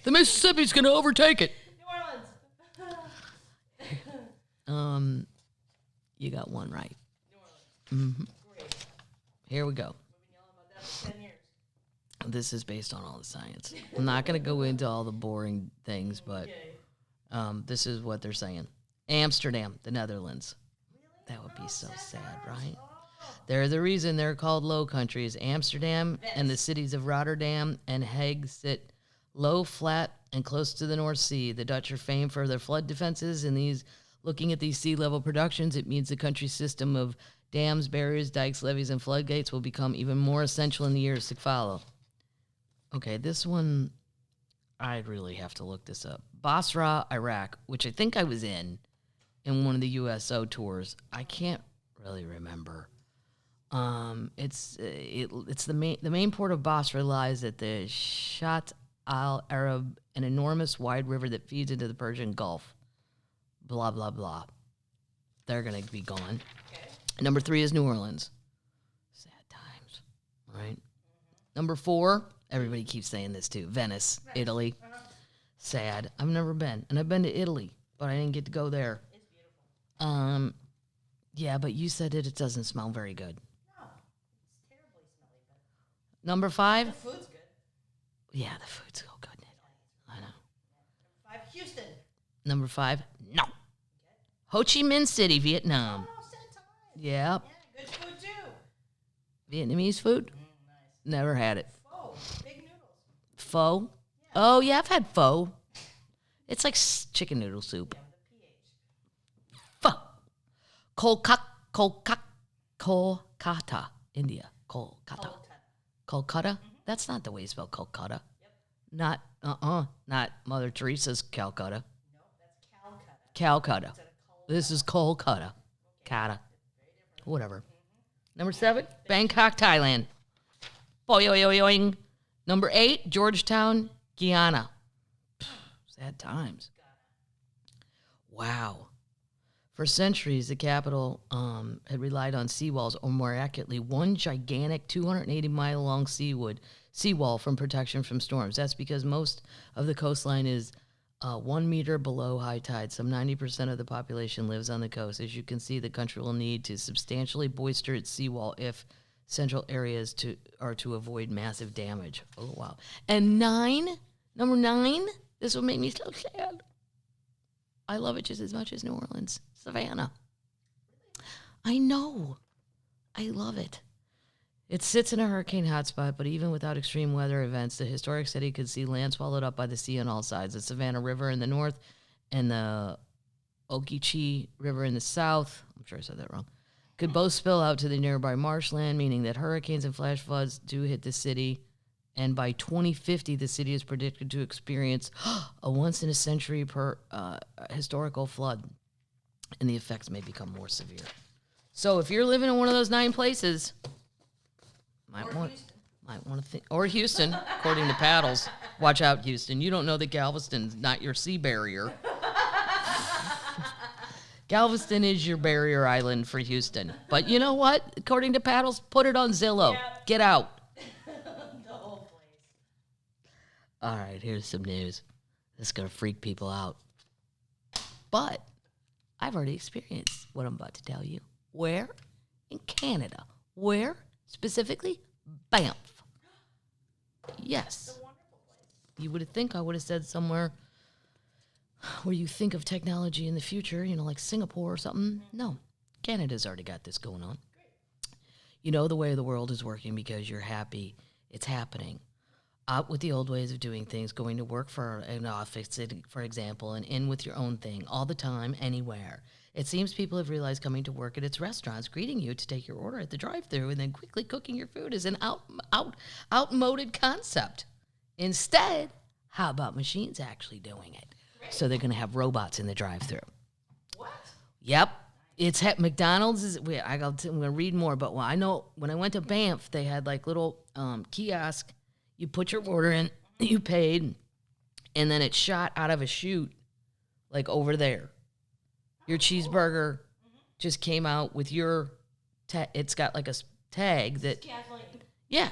The Mississippi's going to overtake it. New Orleans. You got one right. New Orleans. Great. Here we go. We've been yelling about that for 10 years. This is based on all the science. I'm not going to go into all the boring things, but Okay. This is what they're saying. Amsterdam, the Netherlands. That would be so sad, right? They're the reason they're called Low Countries. Amsterdam and the cities of Rotterdam and Hague sit low, flat, and close to the North Sea. The Dutch are famed for their flood defenses. And looking at these sea level productions, it means the country's system of dams, barriers, dikes, levees, and floodgates will become even more essential in the years to follow. Okay, this one, I'd really have to look this up. Basra, Iraq, which I think I was in one of the USO tours. I can't really remember. It's the main port of Basra lies at the Shat al Arab, an enormous wide river that feeds into the Persian Gulf. Blah blah blah. They're gonna be gone. Okay. Number 3 is New Orleans. Sad times, right? Number 4, everybody keeps saying this too. Venice, Italy. Sad. I've never been, and I've been to Italy, but I didn't get to go there. It's beautiful. Yeah, but you said it doesn't smell very good. No, it's terribly smelly. But Number 5. the food's good. Yeah, the food's so good. I know. Number 5, Houston. Number 5, no. Ho Chi Minh City, Vietnam. Oh, sad time. Yep. Yeah, good food too. Vietnamese food? Nice. Never had it. Pho, big noodles. Pho? Yeah. Oh, yeah, I've had pho. It's like chicken noodle soup. Yeah, with a PH. Pho. Kolkata, India. Kolkata. Kolkata? That's not the way you spell Kolkata. Yep. Not Mother Teresa's Calcutta. No, that's Calcutta. Calcutta. This is Kolkata. Kata. Whatever. Number 7, Bangkok, Thailand. Boing. Number 8, Georgetown, Guyana. Sad times. Wow. For centuries, the capital had relied on seawalls, or more accurately, one gigantic 280-mile-long seawall from protection from storms. That's because most of the coastline is 1 meter below high tide. Some 90% of the population lives on the coast. As you can see, the country will need to substantially bolster its seawall if central areas are to avoid massive damage. Oh, wow. And number 9, this will make me so sad. I love it just as much as New Orleans. Savannah. I know. I love it. It sits in a hurricane hotspot, but even without extreme weather events, the historic city could see land swallowed up by the sea on all sides. The Savannah River in the north and the Okeechee River in the south, I'm sure I said that wrong, could both spill out to the nearby marshland, meaning that hurricanes and flash floods do hit the city. And by 2050, the city is predicted to experience a once-in-a-century historical flood, and the effects may become more severe. So if you're living in one of those 9 places, might want to think, or Houston, according to Paddles. Watch out, Houston. You don't know that Galveston's not your sea barrier. Galveston is your barrier island for Houston. But you know what? According to Paddles, put it on Zillow. Yep. Get out. The whole place. All right, here's some news. This is going to freak people out. But I've already experienced what I'm about to tell you. Where? In Canada. Where? Specifically, Banff. Yes. It's a wonderful place. You would think I would have said somewhere where you think of technology in the future, like Singapore or something. No. Canada's already got this going on. Great. You know the way the world is working because you're happy it's happening. Out with the old ways of doing things, going to work for an office, for example, and in with your own thing all the time, anywhere. It seems people have realized coming to work at its restaurants, greeting you to take your order at the drive-thru, and then quickly cooking your food is an outmoded concept. Instead, how about machines actually doing it? So they're going to have robots in the drive-thru. What? Yep. It's McDonald's. I'm going to read more, but I know when I went to Banff, they had like little kiosk. You put your order in, you paid, and then it shot out of a chute, like over there. Your cheeseburger just came out with your it's got like a tag that, Kathleen. yeah,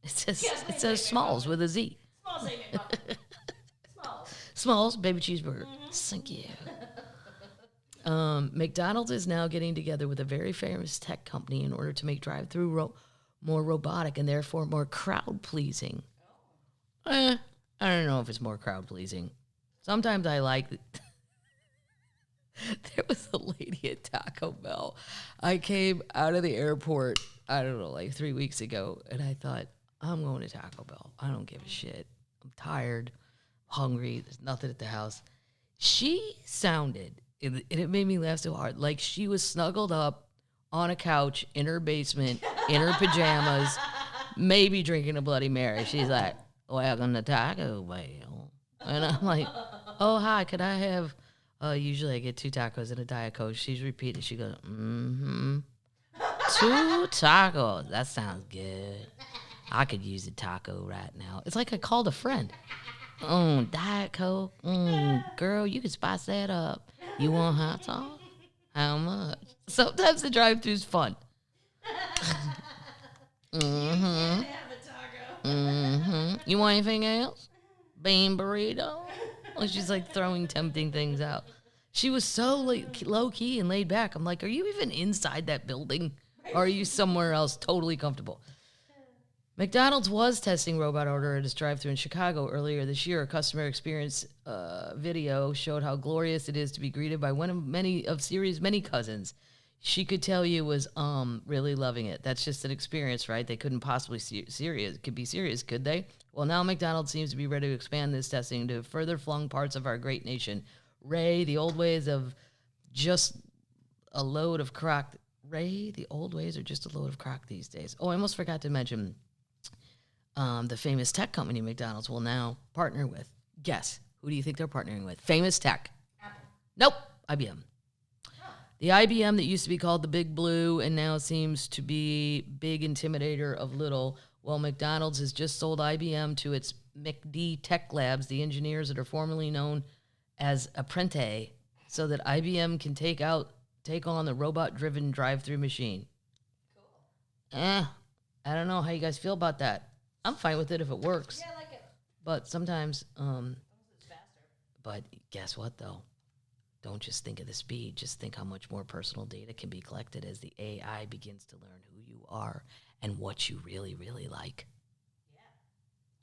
it says Smalls with a Z. Smalls ain't it, Mom? Smalls. Smalls, baby cheeseburger. Thank you. McDonald's is now getting together with a very famous tech company in order to make drive-thru more robotic and therefore more crowd-pleasing. I don't know if it's more crowd-pleasing. Sometimes I like There was a lady at Taco Bell. I came out of the airport, I don't know, like 3 weeks ago, and I thought, I'm going to Taco Bell. I don't give a shit. I'm tired, hungry. There's nothing at the house. She sounded, and it made me laugh so hard, like she was snuggled up on a couch in her basement, in her pajamas, maybe drinking a Bloody Mary. She's like, welcome to Taco Bell. And I'm like, oh, hi, could I have, usually I get 2 tacos and a Diet Coke. She's repeating. She goes, 2 tacos. That sounds good. I could use a taco right now. It's like I called a friend. Diet Coke. Girl, you can spice that up. You want hot sauce? How much? Sometimes the drive-thru's fun. Have a taco. You want anything else? Bean burrito? Well, she's like throwing tempting things out. She was so low-key and laid back. I'm like, are you even inside that building? Or are you somewhere else totally comfortable? McDonald's was testing robot order at its drive-thru in Chicago earlier this year. A customer experience video showed how glorious it is to be greeted by one of Siri's many cousins. She could tell you was really loving it. That's just an experience, right? They couldn't possibly be serious, could they? Well, now McDonald's seems to be ready to expand this testing to further flung parts of our great nation. Ray, the old ways of just a load of crock. Ray, the old ways are just a load of crock these days. Oh, I almost forgot to mention the famous tech company McDonald's will now partner with. Guess, who do you think they're partnering with? Famous tech. Apple. Nope, IBM. The IBM that used to be called the Big Blue and now seems to be big intimidator of little. Well, McDonald's has just sold IBM to its McD Tech Labs, the engineers that are formerly known as Apprente, so that IBM can take on the robot-driven drive-thru machine. Cool. I don't know how you guys feel about that. I'm fine with it if it works. Yeah, I like it. But sometimes, It's faster. but guess what, though? Don't just think of the speed. Just think how much more personal data can be collected as the AI begins to learn who you are and what you really, really like. Yeah.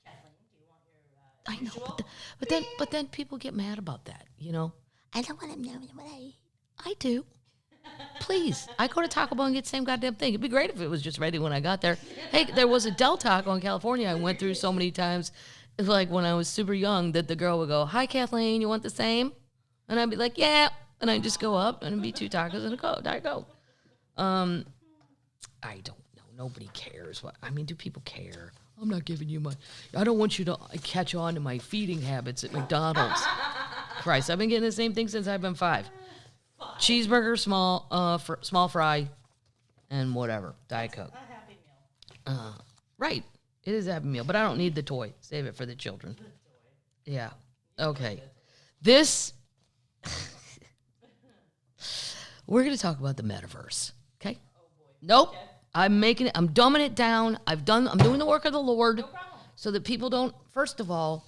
Kathleen, do you want your I know, usual? but then people get mad about that, you know? I don't want to know what I eat. I do. Please. I go to Taco Bell and get the same goddamn thing. It'd be great if it was just ready when I got there. Hey, there was a Del Taco in California I went through so many times, like when I was super young, that the girl would go, hi, Kathleen, you want the same? And I'd be like, yeah. And I'd just go up and it'd be 2 tacos and a Diet Coke. I don't know. Nobody cares. Do people care? I'm not giving you I don't want you to catch on to my feeding habits at McDonald's. Christ, I've been getting the same thing since I've been 5. Cheeseburger, small fry, and whatever. Diet Coke. A Happy Meal. Right. It is a Happy Meal, but I don't need the toy. Save it for the children. Yeah. Okay. This... We're going to talk about the metaverse. Okay? Oh, boy. Nope. Okay. I'm dumbing it down. I'm doing the work of the Lord. No problem. So that people don't... First of all,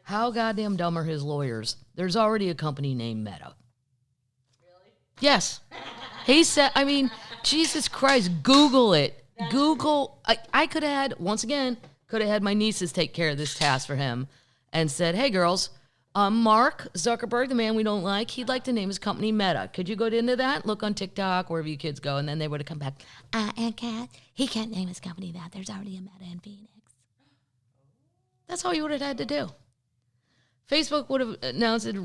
how goddamn dumb are his lawyers? There's already a company named Meta. Really? Yes. He said, Jesus Christ, Google it. Google. I could have had my nieces take care of this task for him and said, hey, girls, Mark Zuckerberg, the man we don't like, he'd like to name his company Meta. Could you go into that? Look on TikTok, wherever you kids go. And then they would have come back. And Kat, he can't name his company that. There's already a Meta in Phoenix. That's all you would have had to do. Facebook would have announced it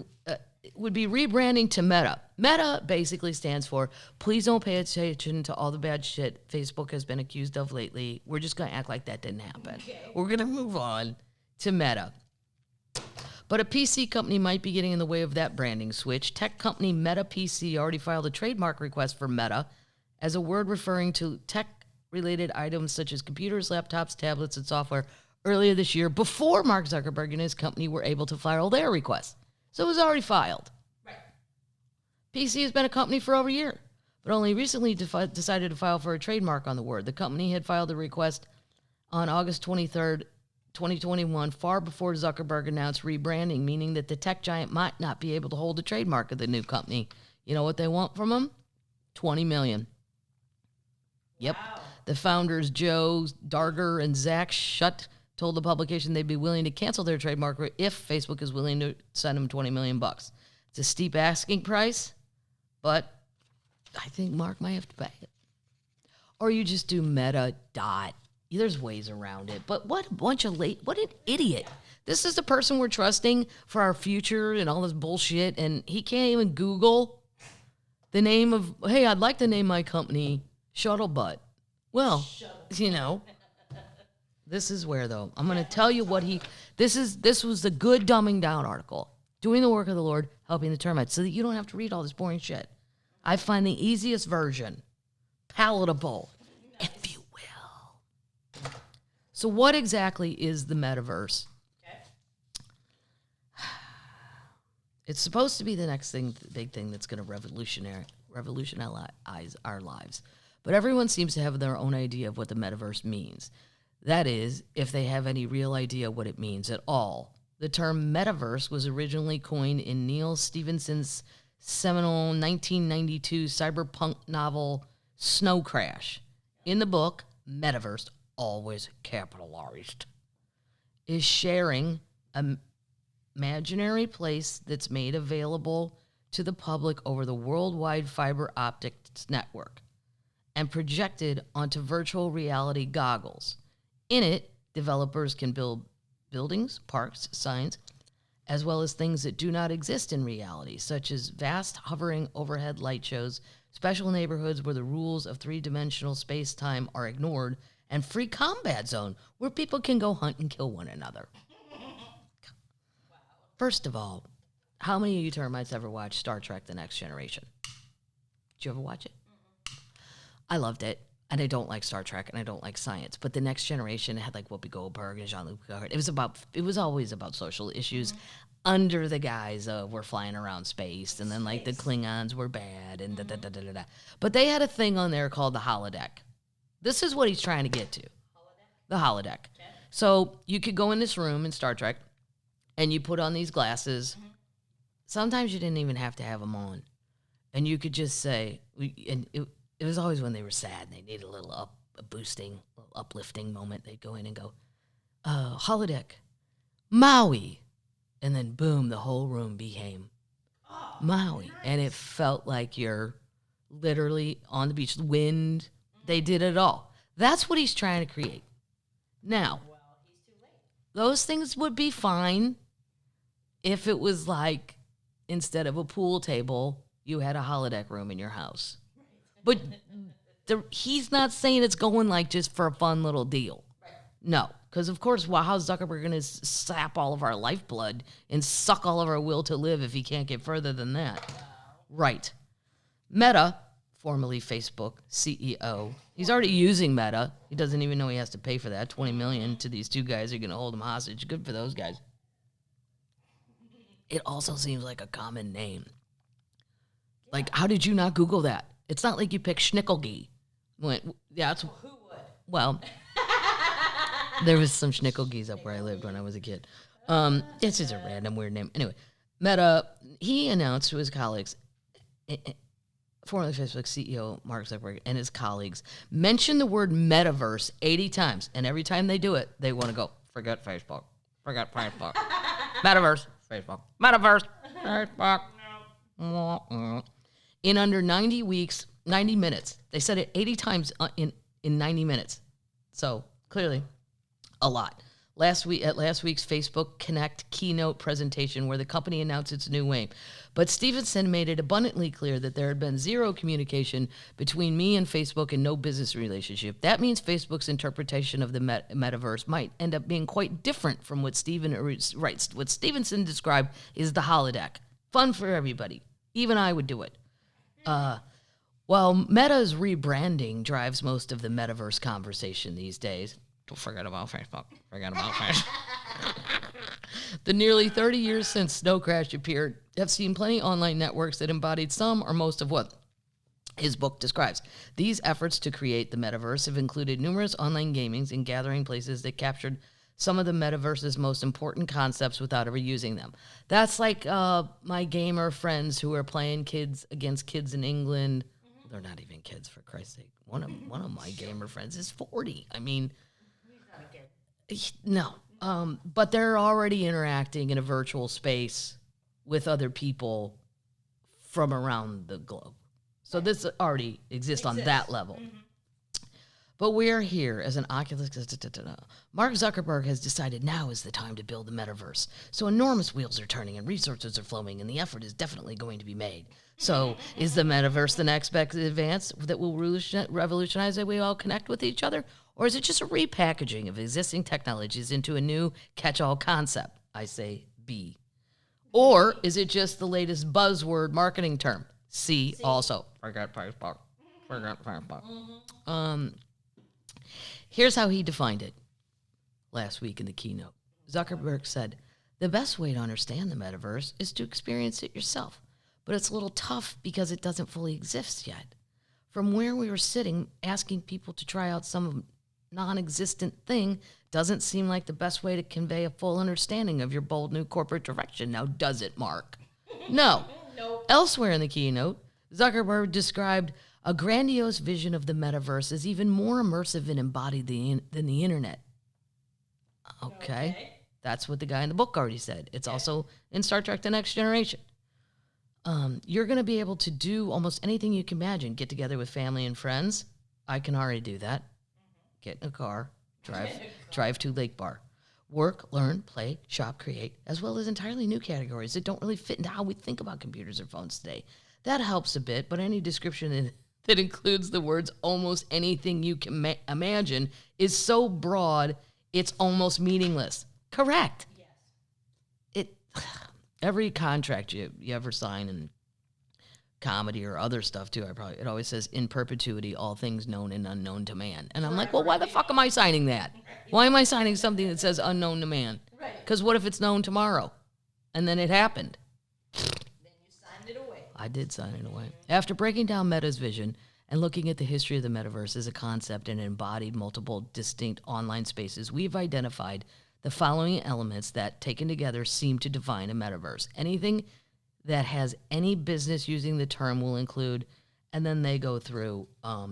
would be rebranding to Meta. Meta basically stands for, please don't pay attention to all the bad shit Facebook has been accused of lately. We're just going to act like that didn't happen. Okay. We're going to move on to Meta. But a PC company might be getting in the way of that branding switch. Tech company Meta PC already filed a trademark request for Meta as a word referring to tech-related items such as computers, laptops, tablets, and software earlier this year before Mark Zuckerberg and his company were able to file their request. So it was already filed. Right. PC has been a company for over a year, but only recently decided to file for a trademark on the word. The company had filed a request on August 23rd, 2021, far before Zuckerberg announced rebranding, meaning that the tech giant might not be able to hold the trademark of the new company. You know what they want from him? $20 million. Yep. Wow. The founders, Joe Darger and Zach Schutt, told the publication they'd be willing to cancel their trademark if Facebook is willing to send them $20 million. It's a steep asking price, But I think Mark might have to pay it. Or you just do meta dot. There's ways around it. But what a bunch of what an idiot. This is the person we're trusting for our future and all this bullshit, and he can't even Google the name of, hey, I'd like to name my company Shuttlebutt. Well, this is where, though, I'm going to tell you what this was the good dumbing down article. Doing the work of the Lord, helping the termites, so that you don't have to read all this boring shit. I find the easiest version palatable, if you will. So what exactly is the metaverse? It's supposed to be the next big thing that's going to revolutionize our lives. But everyone seems to have their own idea of what the metaverse means. That is, if they have any real idea what it means at all. The term metaverse was originally coined in Neil Stephenson's seminal 1992 cyberpunk novel Snow Crash. In the book, metaverse, always capitalized, is sharing a imaginary place that's made available to the public over the worldwide fiber optics network and projected onto virtual reality goggles. In it, developers can build buildings, parks, signs, as well as things that do not exist in reality, such as vast hovering overhead light shows, special neighborhoods where the rules of three-dimensional space-time are ignored, and free combat zone where people can go hunt and kill one another. First of all, how many of you termites ever watched Star Trek The Next Generation? Did you ever watch it? I loved it. And I don't like Star Trek and I don't like science. But The Next Generation had like Whoopi Goldberg and Jean-Luc Picard. It was always about social issues under the guise of we're flying around space. And then like the Klingons were bad and da-da-da-da-da. But they had a thing on there called the holodeck. This is what he's trying to get to. The holodeck. Okay. So you could go in this room in Star Trek and you put on these glasses. Mm-hmm. Sometimes you didn't even have to have them on. And you could just say, it was always when they were sad and they needed a little uplifting moment. They'd go in and go, holodeck, Maui. And then boom, the whole room became Maui. Nice. And it felt like you're literally on the beach. The wind, they did it all. That's what he's trying to create. Now, he's too late. Those things would be fine if it was like, instead of a pool table, you had a holodeck room in your house. But he's not saying it's going like just for a fun little deal. Right. No, because of course, how's Zuckerberg going to sap all of our lifeblood and suck all of our will to live if he can't get further than that? Wow. Right. Meta, formerly Facebook CEO, he's already using Meta. He doesn't even know he has to pay for that. $20 million to these two guys who are going to hold him hostage. Good for those guys. It also seems like a common name. Like, how did you not Google that? It's not like you pick Schnickelgy. Who would? Well, there was some Schnickelgies up where I lived when I was a kid. This is a random weird name. Anyway, Meta, he announced to his colleagues, formerly Facebook CEO Mark Zuckerberg and his colleagues, mention the word metaverse 80 times. And every time they do it, they want to go, forget Facebook. Forget Facebook. Metaverse. Facebook. Metaverse. Facebook. No. In under 90 minutes. They said it 80 times in 90 minutes. So, clearly, a lot. At last week's Facebook Connect keynote presentation where the company announced its new name. But Stephenson made it abundantly clear that there had been zero communication between me and Facebook and no business relationship. That means Facebook's interpretation of the metaverse might end up being quite different from what what Stephenson described is the holodeck. Fun for everybody. Even I would do it. While Meta's rebranding drives most of the metaverse conversation these days, don't forget about Facebook. The nearly 30 years since Snow Crash appeared have seen plenty of online networks that embodied some or most of what his book describes. These efforts to create the metaverse have included numerous online gamings and gathering places that captured some of the metaverse's most important concepts without ever using them. That's like my gamer friends who are playing kids against kids in England. Mm-hmm. They're not even kids, for Christ's sake. One of my gamer friends is 40. I mean, he's not a kid. No. But they're already interacting in a virtual space with other people from around the globe. So this already exists on that level. But we're here as an Oculus. Mark Zuckerberg has decided now is the time to build the metaverse. So enormous wheels are turning and resources are flowing, and the effort is definitely going to be made. So is the metaverse the next best advance that will revolutionize the way we all connect with each other? Or is it just a repackaging of existing technologies into a new catch-all concept? I say B. Or is it just the latest buzzword marketing term? C. Also. Forget Facebook. Forget Facebook. Here's how he defined it last week in the keynote. Zuckerberg said, the best way to understand the metaverse is to experience it yourself. But it's a little tough because it doesn't fully exist yet. From where we were sitting, asking people to try out some non-existent thing doesn't seem like the best way to convey a full understanding of your bold new corporate direction. Now, does it, Mark? No. Nope. Elsewhere in the keynote, Zuckerberg described a grandiose vision of the metaverse as even more immersive and embodied than the internet. Okay. That's what the guy in the book already said. It's also in Star Trek The Next Generation. You're going to be able to do almost anything you can imagine. Get together with family and friends. I can already do that. Get in a car, drive to Lake Bar. Work, learn, play, shop, create, as well as entirely new categories that don't really fit into how we think about computers or phones today. That helps a bit, but any description that includes the words almost anything you can imagine is so broad, it's almost meaningless. Correct. Yes. Every contract you ever sign in comedy or other stuff too, it always says in perpetuity, all things known and unknown to man. And I'm like, well, why the fuck am I signing that? Why am I signing something that says unknown to man? Right. Because what if it's known tomorrow? And then it happened. Then you signed it away. I did sign it away. After breaking down Meta's vision and looking at the history of the metaverse as a concept and embodied multiple distinct online spaces, we've identified the following elements that, taken together, seem to define a metaverse. Anything that has any business using the term will include, and then they go through,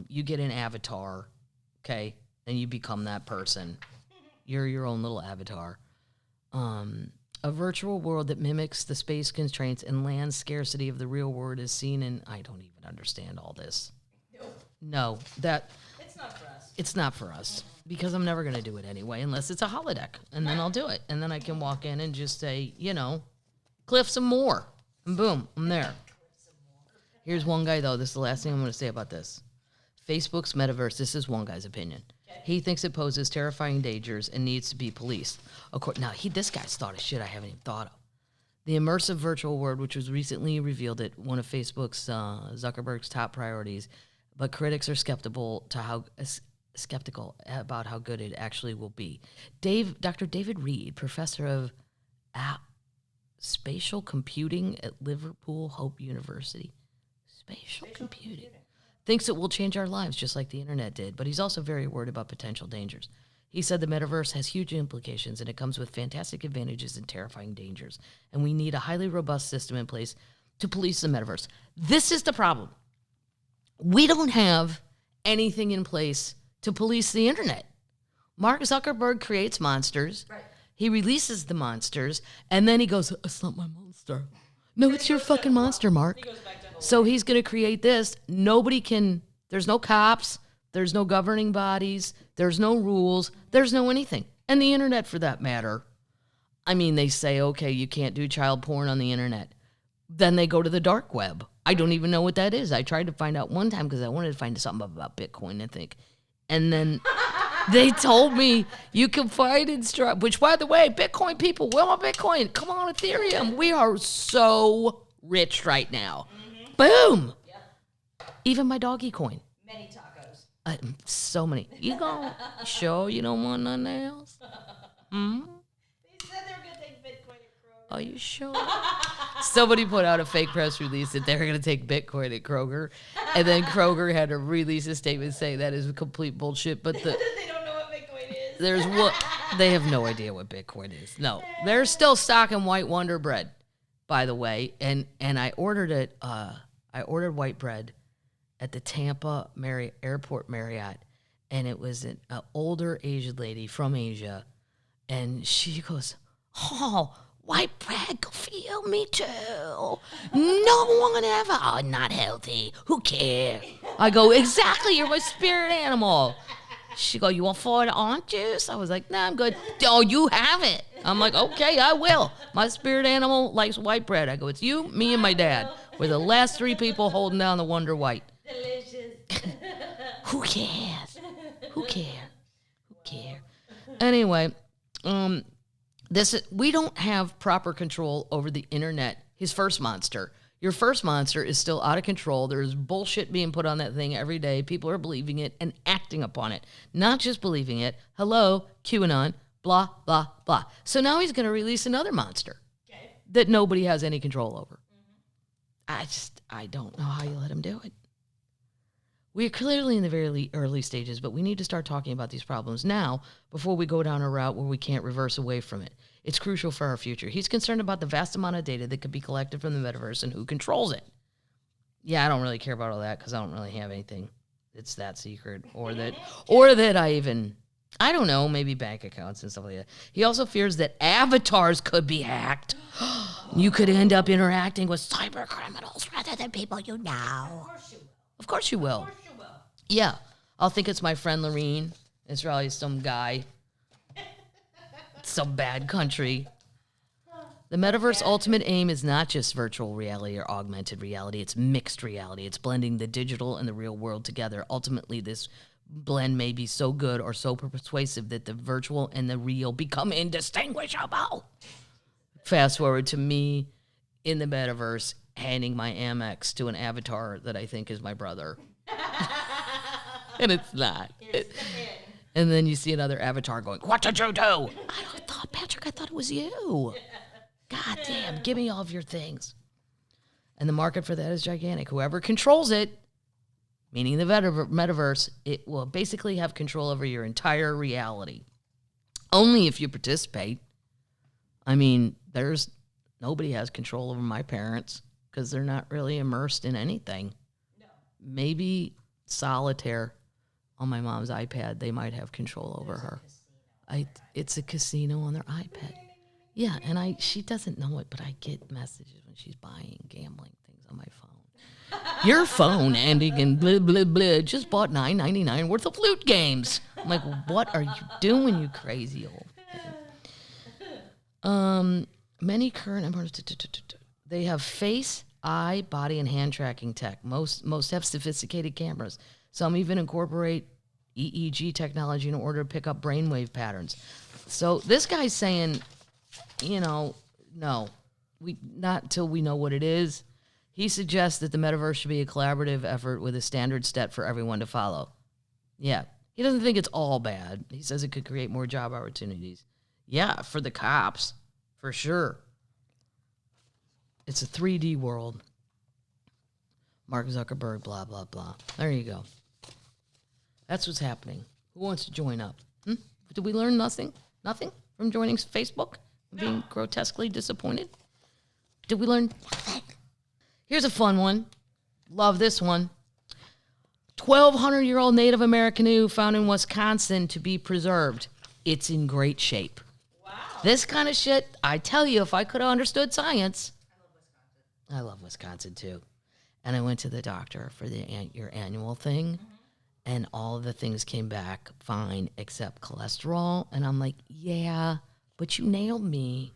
you get an avatar, okay? Then you become that person. You're your own little avatar. A virtual world that mimics the space constraints and land scarcity of the real world is seen in, I don't even understand all this. Nope. No, It's not for us. it's not for us because I'm never going to do it anyway unless it's a holodeck. And then I'll do it. And then I can walk in and just say, cliff some more. And boom, I'm there. Here's one guy, though. This is the last thing I'm going to say about this. Facebook's metaverse, this is one guy's opinion. He thinks it poses terrifying dangers and needs to be policed. Of course, now, this guy's thought of shit I haven't even thought of. The immersive virtual world, which was recently revealed at one of Facebook's, Zuckerberg's top priorities, but critics are skeptical about how good it actually will be. Dr. David Reed, professor of spatial computing at Liverpool Hope University, spatial computing, thinks it will change our lives just like the internet did, but he's also very worried about potential dangers. He said the metaverse has huge implications and it comes with fantastic advantages and terrifying dangers, and we need a highly robust system in place to police the metaverse. This is the problem. We don't have anything in place to police the internet. Mark Zuckerberg creates monsters. Right. He releases the monsters, and then he goes, it's not my monster. No, it's your fucking monster, Mark. He goes back to So he's going to create this. There's no cops, there's no governing bodies, there's no rules, there's no anything. And the internet, for that matter. I mean, they say, okay, you can't do child porn on the internet. Then they go to the dark web. I don't even know what that is. I tried to find out one time because I wanted to find something about Bitcoin, I think. And then they told me you can find instruct, which, by the way, Bitcoin people, we want Bitcoin. Come on, Ethereum. We are so rich right now. Boom. Yep. Even my doggy coin. Many tacos. So many. You sure you don't want nothing else? They said they were going to take Bitcoin at Kroger. Are you sure? Somebody put out a fake press release that they were going to take Bitcoin at Kroger, and then Kroger had to release a statement saying that is complete bullshit. But They don't know what Bitcoin is. they have no idea what Bitcoin is. No, they're still stocking White Wonder bread, by the way, and I ordered it. I ordered white bread at the Tampa Airport Marriott, and it was an older Asian lady from Asia, and she goes, "Oh, white bread, good for you, me too. No one ever. Oh, not healthy. Who cares? I go, exactly, you're my spirit animal. She go, you want 4 orange juice? I was like, nah, I'm good. Oh, you have it. I'm like, okay, I will. My spirit animal likes white bread. I go, it's you, me, and my dad. We're the last 3 people holding down the Wonder White. Delicious. Who cares? Who cares? Who cares? Anyway, we don't have proper control over the internet. His first monster. Your first monster is still out of control. There's bullshit being put on that thing every day. People are believing it and acting upon it. Not just believing it. Hello, QAnon, blah, blah, blah. So now he's going to release another monster that nobody has any control over. I don't know how you let him do it. We're clearly in the very early stages, but we need to start talking about these problems now before we go down a route where we can't reverse away from it. It's crucial for our future. He's concerned about the vast amount of data that could be collected from the metaverse and who controls it. Yeah, I don't really care about all that because I don't really have anything that's that secret or that I don't know, maybe bank accounts and stuff like that. He also fears that avatars could be hacked. You could end up interacting with cyber criminals rather than people you know. Of course you will. Yeah. I'll think it's my friend Lorene. It's probably some guy. Some bad country. The metaverse ultimate aim is not just virtual reality or augmented reality. It's mixed reality. It's blending the digital and the real world together. Ultimately, this blend may be so good or so persuasive that the virtual and the real become indistinguishable. Fast forward to me in the metaverse handing my Amex to an avatar that I think is my brother. And it's not. And then you see another avatar going, what did you do? Patrick, I thought it was you. God damn, give me all of your things. And the market for that is gigantic. Whoever controls it, meaning the metaverse, it will basically have control over your entire reality. Only if you participate. I mean, nobody has control over my parents because they're not really immersed in anything. No. Maybe solitaire on my mom's iPad, they might have control over her. It's a casino on their iPad. Yeah, and she doesn't know it, but I get messages when she's buying gambling things on my phone. Your phone ending in blah, blah, blah, just bought $9.99 worth of loot games. I'm like, what are you doing, you crazy old thing? Many current they have face, eye, body, and hand tracking tech. Most have sophisticated cameras. Some even incorporate EEG technology in order to pick up brainwave patterns. So this guy's saying, no, not until we know what it is. He suggests that the metaverse should be a collaborative effort with a standard step for everyone to follow. Yeah, he doesn't think it's all bad. He says it could create more job opportunities. Yeah, for the cops, for sure. It's a 3D world. Mark Zuckerberg, blah, blah, blah. There you go. That's what's happening. Who wants to join up? Did we learn nothing? Nothing from joining Facebook? Being grotesquely disappointed? Did we learn nothing? Here's a fun one. Love this one. 1,200-year-old Native American canoe found in Wisconsin to be preserved. It's in great shape. Wow. This kind of shit, I tell you, if I could have understood science. I love Wisconsin too. And I went to the doctor for your annual thing. And all of the things came back fine except cholesterol. And I'm like, yeah, but you nailed me.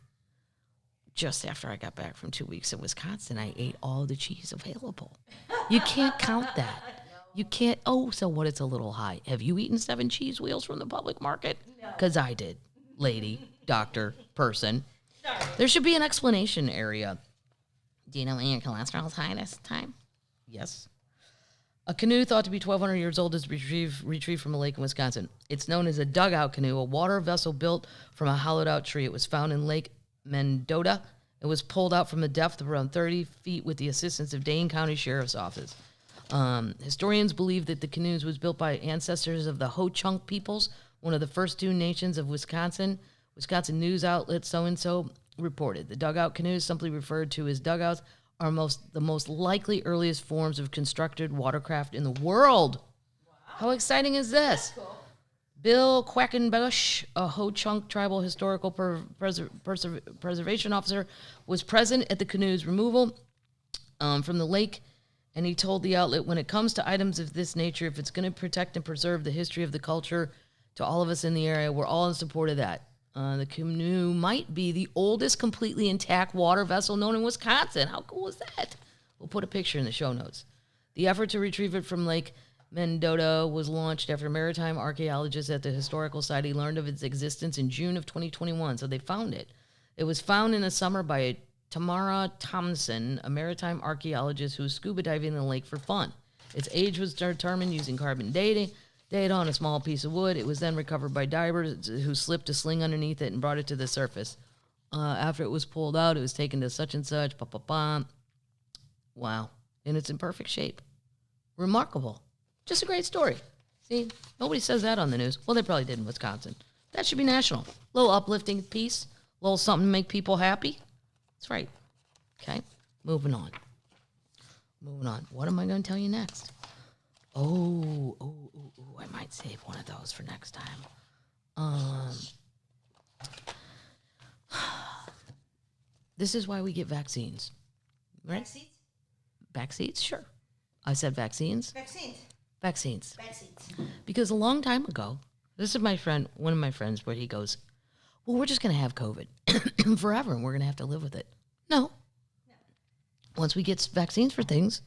Just after I got back from 2 weeks in Wisconsin, I ate all the cheese available. You can't count that. You can't. Oh, so what? It's a little high. Have you eaten 7 cheese wheels from the public market? Because I did. Lady, doctor, person. Sorry. There should be an explanation area. Do you know when your cholesterol's high this time? Yes. A canoe thought to be 1,200 years old is retrieved from a lake in Wisconsin. It's known as a dugout canoe, a water vessel built from a hollowed-out tree. It was found in Lake Mendota. It was pulled out from a depth of around 30 feet with the assistance of Dane County Sheriff's Office. Historians believe that the canoes was built by ancestors of the Ho-Chunk peoples, one of the first Dune nations of Wisconsin. Wisconsin news outlet so-and-so reported. The dugout canoes, simply referred to as dugouts, are the most likely earliest forms of constructed watercraft in the world. Wow. How exciting is this? Cool. Bill Quackenbush, a Ho-Chunk Tribal Historical Preservation Officer, was present at the canoe's removal from the lake, and he told the outlet, when it comes to items of this nature, if it's going to protect and preserve the history of the culture to all of us in the area, we're all in support of that. The canoe might be the oldest completely intact water vessel known in Wisconsin. How cool is that? We'll put a picture in the show notes. The effort to retrieve it from Lake Mendota was launched after maritime archaeologists at the Historical Society learned of its existence in June of 2021, so they found it. It was found in the summer by Tamara Thompson, a maritime archaeologist who was scuba diving in the lake for fun. Its age was determined using carbon data on a small piece of wood. It was then recovered by divers who slipped a sling underneath it and brought it to the surface. After it was pulled out, it was taken to such and such. Wow. And it's in perfect shape. Remarkable. Just a great story. See, nobody says that on the news. Well, they probably did in Wisconsin. That should be national. A little uplifting piece. A little something to make people happy. That's right. Okay, moving on. What am I going to tell you next? Oh, I might save one of those for next time. This is why we get vaccines. Right? Vaccines? Sure. I said vaccines. Vaccines. Because a long time ago, this is one of my friends, where he goes, well, we're just going to have COVID forever and we're going to have to live with it. No. Once we get vaccines for things,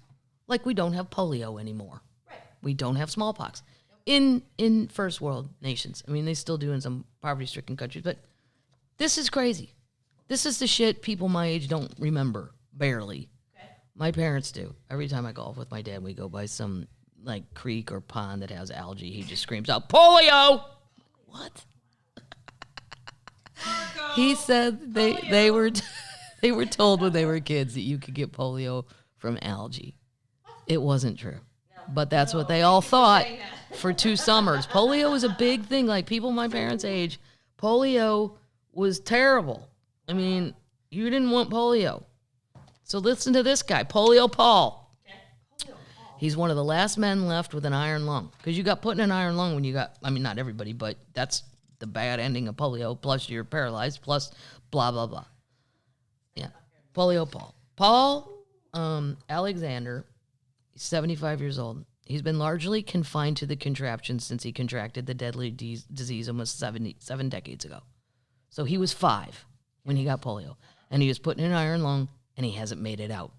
like we don't have polio anymore. Right. We don't have smallpox. Nope. In first world nations. I mean, they still do in some poverty-stricken countries, but this is crazy. This is the shit people my age don't remember, barely. Okay. My parents do. Every time I golf with my dad, we go by some like creek or pond that has algae. He just screams out, polio! What? He said they were told when they were kids that you could get polio from algae. It wasn't true. No. But that's what they all thought for 2 summers. Polio was a big thing. Like people my parents' age, polio was terrible. I mean, you didn't want polio. So listen to this guy, Polio Paul. He's one of the last men left with an iron lung. Because you got put in an iron lung when you got, I mean, not everybody, but that's the bad ending of polio, plus you're paralyzed, plus blah, blah, blah. Yeah. Polio Paul. Paul Alexander, he's 75 years old. He's been largely confined to the contraption since he contracted the deadly disease almost 7 decades ago. So he was 5 when he got polio. And he was put in an iron lung, and he hasn't made it out.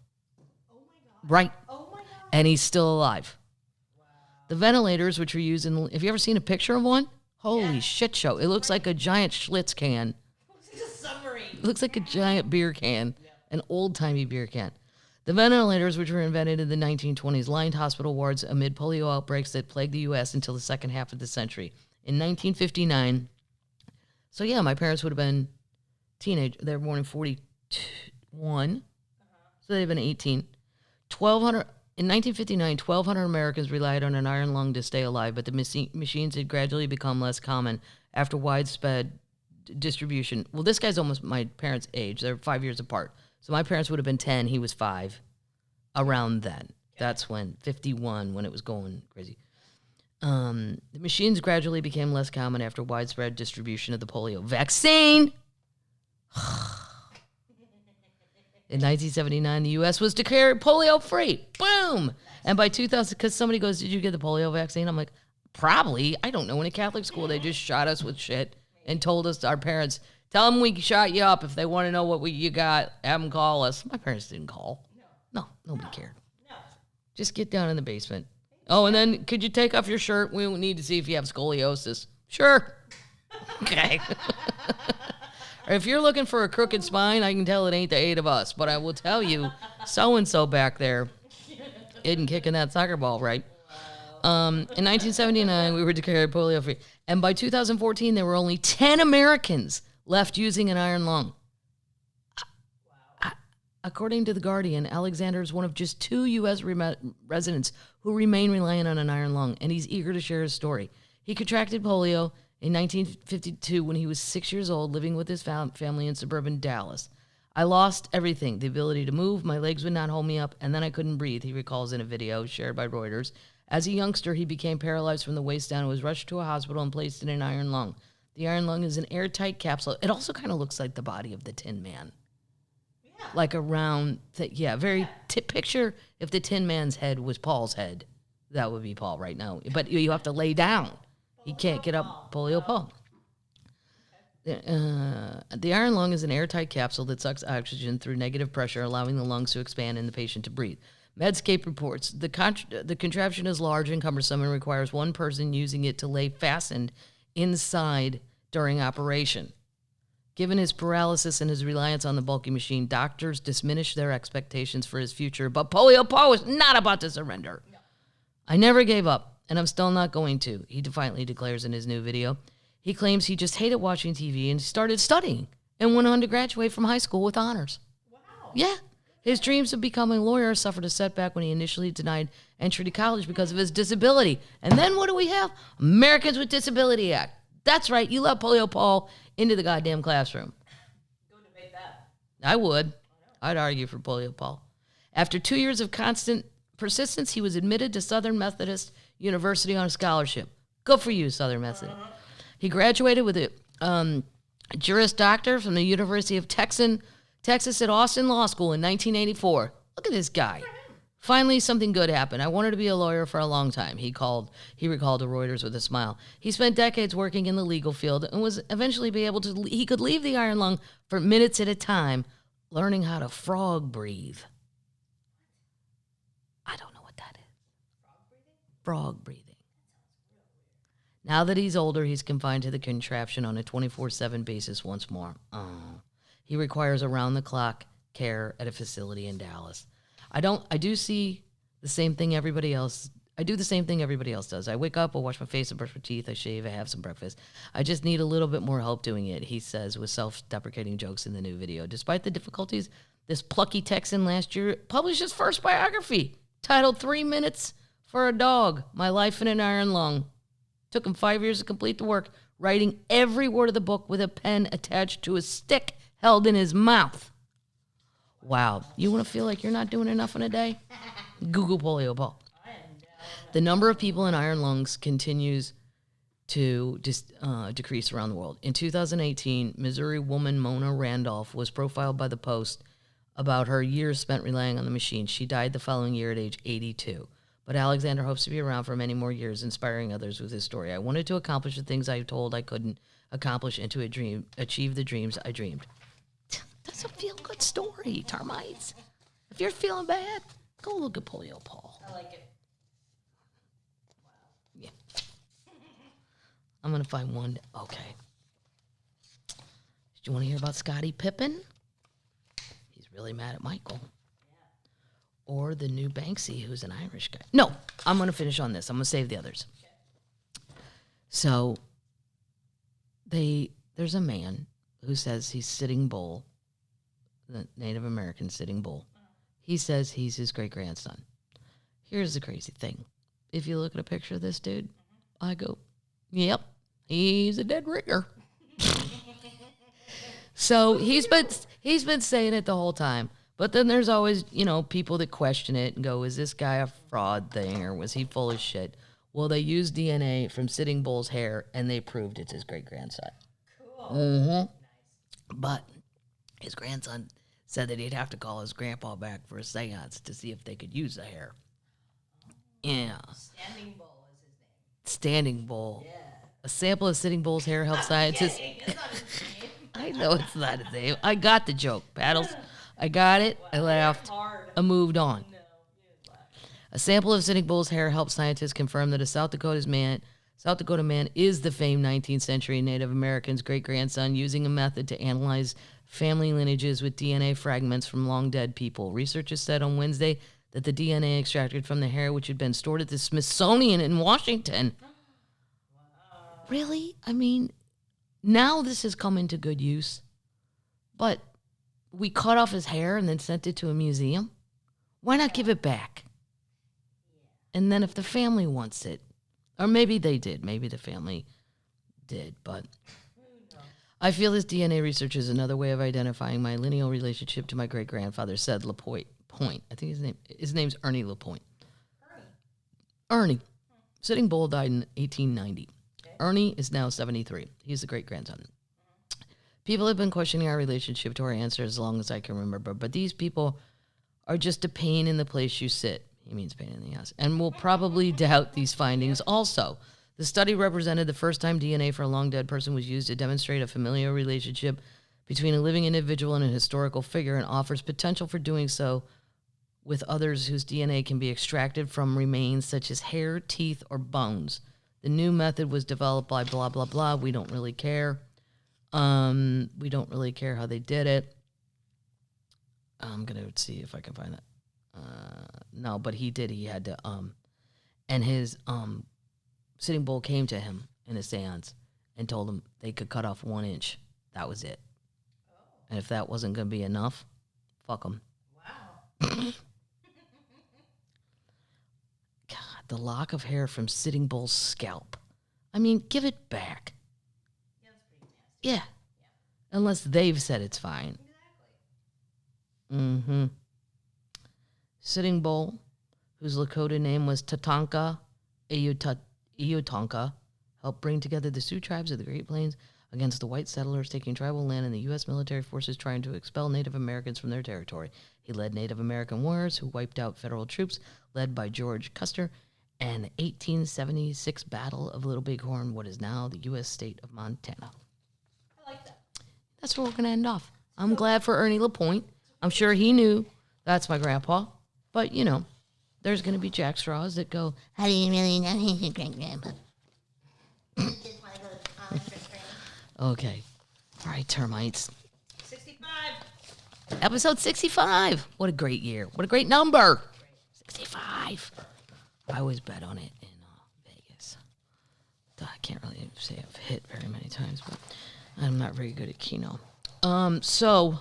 Oh my God. Right. Oh my God. And he's still alive. Wow. The ventilators, which were used in, have you ever seen a picture of one? Holy shit show. It looks like a giant Schlitz can. Looks like a submarine. It looks like a giant beer can, an old-timey beer can. The ventilators, which were invented in the 1920s, lined hospital wards amid polio outbreaks that plagued the U.S. until the second half of the century. In 1959, so yeah, my parents would have been teenage. They were born in 41, so they've been 18. 1,200. In 1959, 1,200 Americans relied on an iron lung to stay alive, but the machines had gradually become less common after widespread distribution. Well, this guy's almost my parents' age. They're 5 years apart. So my parents would have been 10. He was 5 around then. Okay. That's when, 51, when it was going crazy. The machines gradually became less common after widespread distribution of the polio vaccine. In 1979, the U.S. was declared polio-free. Boom! And by 2000, because somebody goes, did you get the polio vaccine? I'm like, probably. I don't know. In a Catholic school, they just shot us with shit and told us, our parents, tell them we shot you up. If they want to know what you got, have them call us. My parents didn't call. No, nobody cared. No. Just get down in the basement. Oh, and then could you take off your shirt? We need to see if you have scoliosis. Sure. Okay. Or if you're looking for a crooked spine, I can tell it ain't the 8 of us. But I will tell you, so-and-so back there isn't kicking that soccer ball right. In 1979, we were declared polio-free. And by 2014, there were only 10 Americans left using an iron lung. According to The Guardian, Alexander is one of just 2 U.S. residents who remain reliant on an iron lung, and he's eager to share his story. He contracted polio in 1952 when he was 6 years old, living with his family in suburban Dallas. I lost everything, the ability to move, my legs would not hold me up, and then I couldn't breathe, he recalls in a video shared by Reuters. As a youngster, he became paralyzed from the waist down and was rushed to a hospital and placed in an iron lung. The iron lung is an airtight capsule. It also kind of looks like the body of the Tin Man. Yeah. Like a round, picture if the Tin Man's head was Paul's head. That would be Paul right now. But you have to lay down. He can't get up. Polio Paul. The iron lung is an airtight capsule that sucks oxygen through negative pressure, allowing the lungs to expand and the patient to breathe. Medscape reports the contraption is large and cumbersome and requires one person using it to lay fastened inside during operation. Given his paralysis and his reliance on the bulky machine, doctors diminished their expectations for his future, but Polio Paul was not about to surrender. No. I never gave up, and I'm still not going to, he defiantly declares in his new video. He claims he just hated watching TV and started studying and went on to graduate from high school with honors. Wow. Yeah. His dreams of becoming a lawyer suffered a setback when he initially denied entry to college because of his disability. And then what do we have? Americans with Disability Act. That's right. You let Polio Paul into the goddamn classroom. Go debate that. I would. I'd argue for Polio Paul. After 2 years of constant persistence, he was admitted to Southern Methodist University on a scholarship. Good for you, Southern Methodist. He graduated with a Juris Doctor from the University of Texas at Austin Law School in 1984. Look at this guy. Finally, something good happened. I wanted to be a lawyer for a long time, he recalled to Reuters with a smile. He spent decades working in the legal field and was eventually he could leave the iron lung for minutes at a time, learning how to frog breathe. I don't know what that is. Frog breathing. Now that he's older, he's confined to the contraption on a 24/7 basis once more. He requires around-the-clock care at a facility in Dallas. I do see the same thing everybody else. I do the same thing everybody else does. I wake up, I wash my face, I brush my teeth, I shave, I have some breakfast. I just need a little bit more help doing it, he says with self-deprecating jokes in the new video. Despite the difficulties, this plucky Texan last year published his first biography, titled 3 Minutes for a Dog, My Life in an Iron Lung. Took him 5 years to complete the work, writing every word of the book with a pen attached to a stick held in his mouth. Wow. You want to feel like you're not doing enough in a day? Google Polio Paul. The number of people in iron lungs continues to decrease around the world. In 2018, Missouri woman Mona Randolph was profiled by the Post about her years spent relying on the machine. She died the following year at age 82. But Alexander hopes to be around for many more years, inspiring others with his story. I wanted to accomplish the things I told I couldn't accomplish and to achieve the dreams I dreamed. That's a feel-good story, termites. If you're feeling bad, go look at Polio Paul. I like it. Wow. Yeah. I'm going to find one. Okay. Do you want to hear about Scottie Pippen? He's really mad at Michael. Or the new Banksy, who's an Irish guy. No, I'm going to finish on this. I'm going to save the others. Okay. So, there's a man who says he's Sitting Bull, the Native American Sitting Bull. He says he's his great-grandson. Here's the crazy thing. If you look at a picture of this dude, I go, yep, he's a dead ringer. So, he's been saying it the whole time. But then there's always, people that question it and go, is this guy a fraud thing or was he full of shit? Well, they used DNA from Sitting Bull's hair and they proved it's his great-grandson. Cool. Mm-hmm. Nice. But his grandson said that he'd have to call his grandpa back for a seance to see if they could use the hair. Yeah. Standing Bull is his name. Standing Bull. Yeah. A sample of Sitting Bull's hair helps scientists. It's not his name. I know it's not his name. I got the joke, Paddles. I got it. Wow, I laughed. I moved on. No, you didn't laugh. A sample of Sitting Bull's hair helped scientists confirm that a South Dakota man is the famed 19th century Native American's great-grandson, using a method to analyze family lineages with DNA fragments from long-dead people. Researchers said on Wednesday that the DNA extracted from the hair, which had been stored at the Smithsonian in Washington. Wow. Really? I mean, now this has come into good use, but we cut off his hair and then sent it to a museum. Why not give it back? And then if the family wants it, or maybe they did, maybe the family did, but I feel this DNA research is another way of identifying my lineal relationship to my great-grandfather, said LaPointe. I think his name's Ernie LaPointe. Ernie. Sitting Bull died in 1890. Okay. Ernie is now 73. He's the great-grandson. People have been questioning our relationship to our answer as long as I can remember, but these people are just a pain in the place you sit. He means pain in the ass. And will probably doubt these findings also. The study represented the first time DNA for a long-dead person was used to demonstrate a familial relationship between a living individual and a historical figure, and offers potential for doing so with others whose DNA can be extracted from remains such as hair, teeth, or bones. The new method was developed by blah, blah, blah. We don't really care. We don't really care how they did it. I'm going to see if I can find that. No, but he did. He had to, and his Sitting Bull came to him in a seance and told him they could cut off 1 inch. That was it. Oh. And if that wasn't going to be enough, fuck them. Wow. God, the lock of hair from Sitting Bull's scalp. I mean, give it back. Yeah, that's pretty nasty. Yeah. Unless they've said it's fine. Exactly. Sitting Bull, whose Lakota name was Tatanka Eotonka, helped bring together the Sioux tribes of the Great Plains against the white settlers taking tribal land and the U.S. military forces trying to expel Native Americans from their territory. He led Native American warriors who wiped out federal troops led by George Custer and the 1876 Battle of Little Bighorn, what is now the U.S. state of Montana. I like that. That's where we're going to end off. I'm glad for Ernie LaPointe. I'm sure he knew that's my grandpa. But, you know, there's going to be Jack Straws that go, how do you really know he's your great-grandpa? Okay. All right, termites. 65. Episode 65. What a great year. What a great number. 65. I always bet on it in Vegas. I can't really say I've hit very many times, but I'm not very good at Keno. So,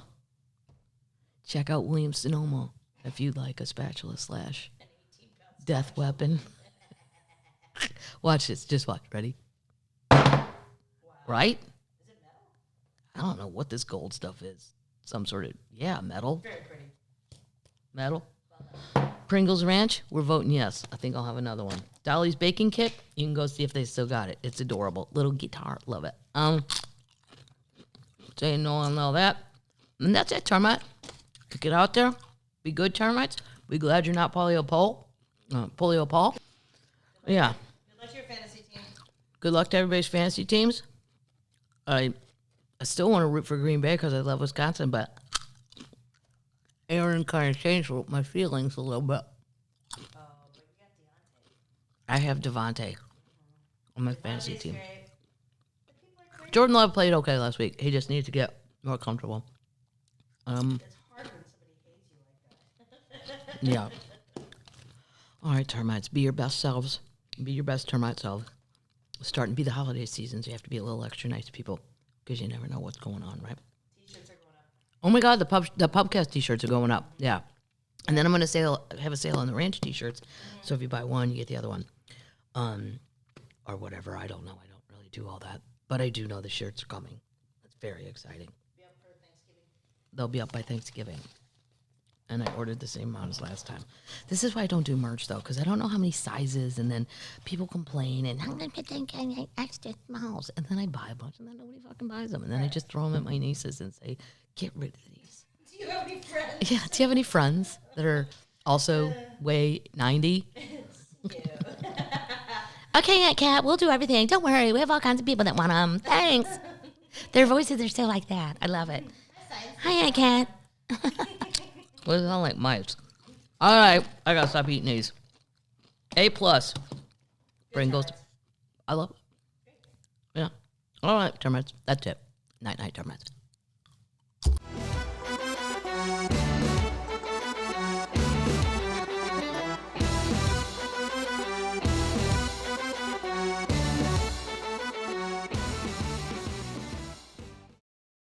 check out Williams-Sonoma if you'd like a spatula / death weapon. Watch this. Just watch. Ready? Wow. Right? Is it metal? I don't know what this gold stuff is. Some sort of, metal. Very pretty. Metal. Pringles Ranch, we're voting yes. I think I'll have another one. Dolly's Baking Kit, you can go see if they still got it. It's adorable. Little guitar, love it. Saying no on all that. And that's it, termite. Get out there. Be good, termites. Be glad you're not Polio Paul. Polio Paul. Yeah. Good luck to your fantasy team. Good luck to everybody's fantasy teams. I still want to root for Green Bay because I love Wisconsin, but Aaron kind of changed my feelings a little bit. Oh, but you got Deontay. I have Devontae on my fantasy team. Great. Jordan Love played okay last week. He just needs to get more comfortable. It's hard when somebody hates you like that. Yeah. All right, termites, be your best selves. Be your best termite selves. It's starting to be the holiday season, so you have to be a little extra nice to people because you never know what's going on, right? T-shirts are going up. Oh my God, the Pubcast T-shirts are going up. Yeah. And then I'm going to have a sale on the ranch T-shirts. Mm-hmm. So if you buy one, you get the other one. Or whatever. I don't know. I don't really do all that. But I do know the shirts are coming. It's very exciting. Be up for Thanksgiving. They'll be up by Thanksgiving. And I ordered the same amount as last time. This is why I don't do merch, though, because I don't know how many sizes, and then people complain, and I'm going to get extra smalls. And then I buy a bunch, and then nobody fucking buys them. And then I just throw them at my nieces and say, get rid of these. Do you have any friends? Yeah, do you have any friends that are also weigh 90? Okay, Aunt Kat, we'll do everything. Don't worry. We have all kinds of people that want them. Thanks. Their voices are so like that. I love it. Hi, Aunt Kat. What does it sound like? Mice. All right. I got to stop eating these. A+. Pringles. I love it. Yeah. All right, termites. That's it. Night, termites.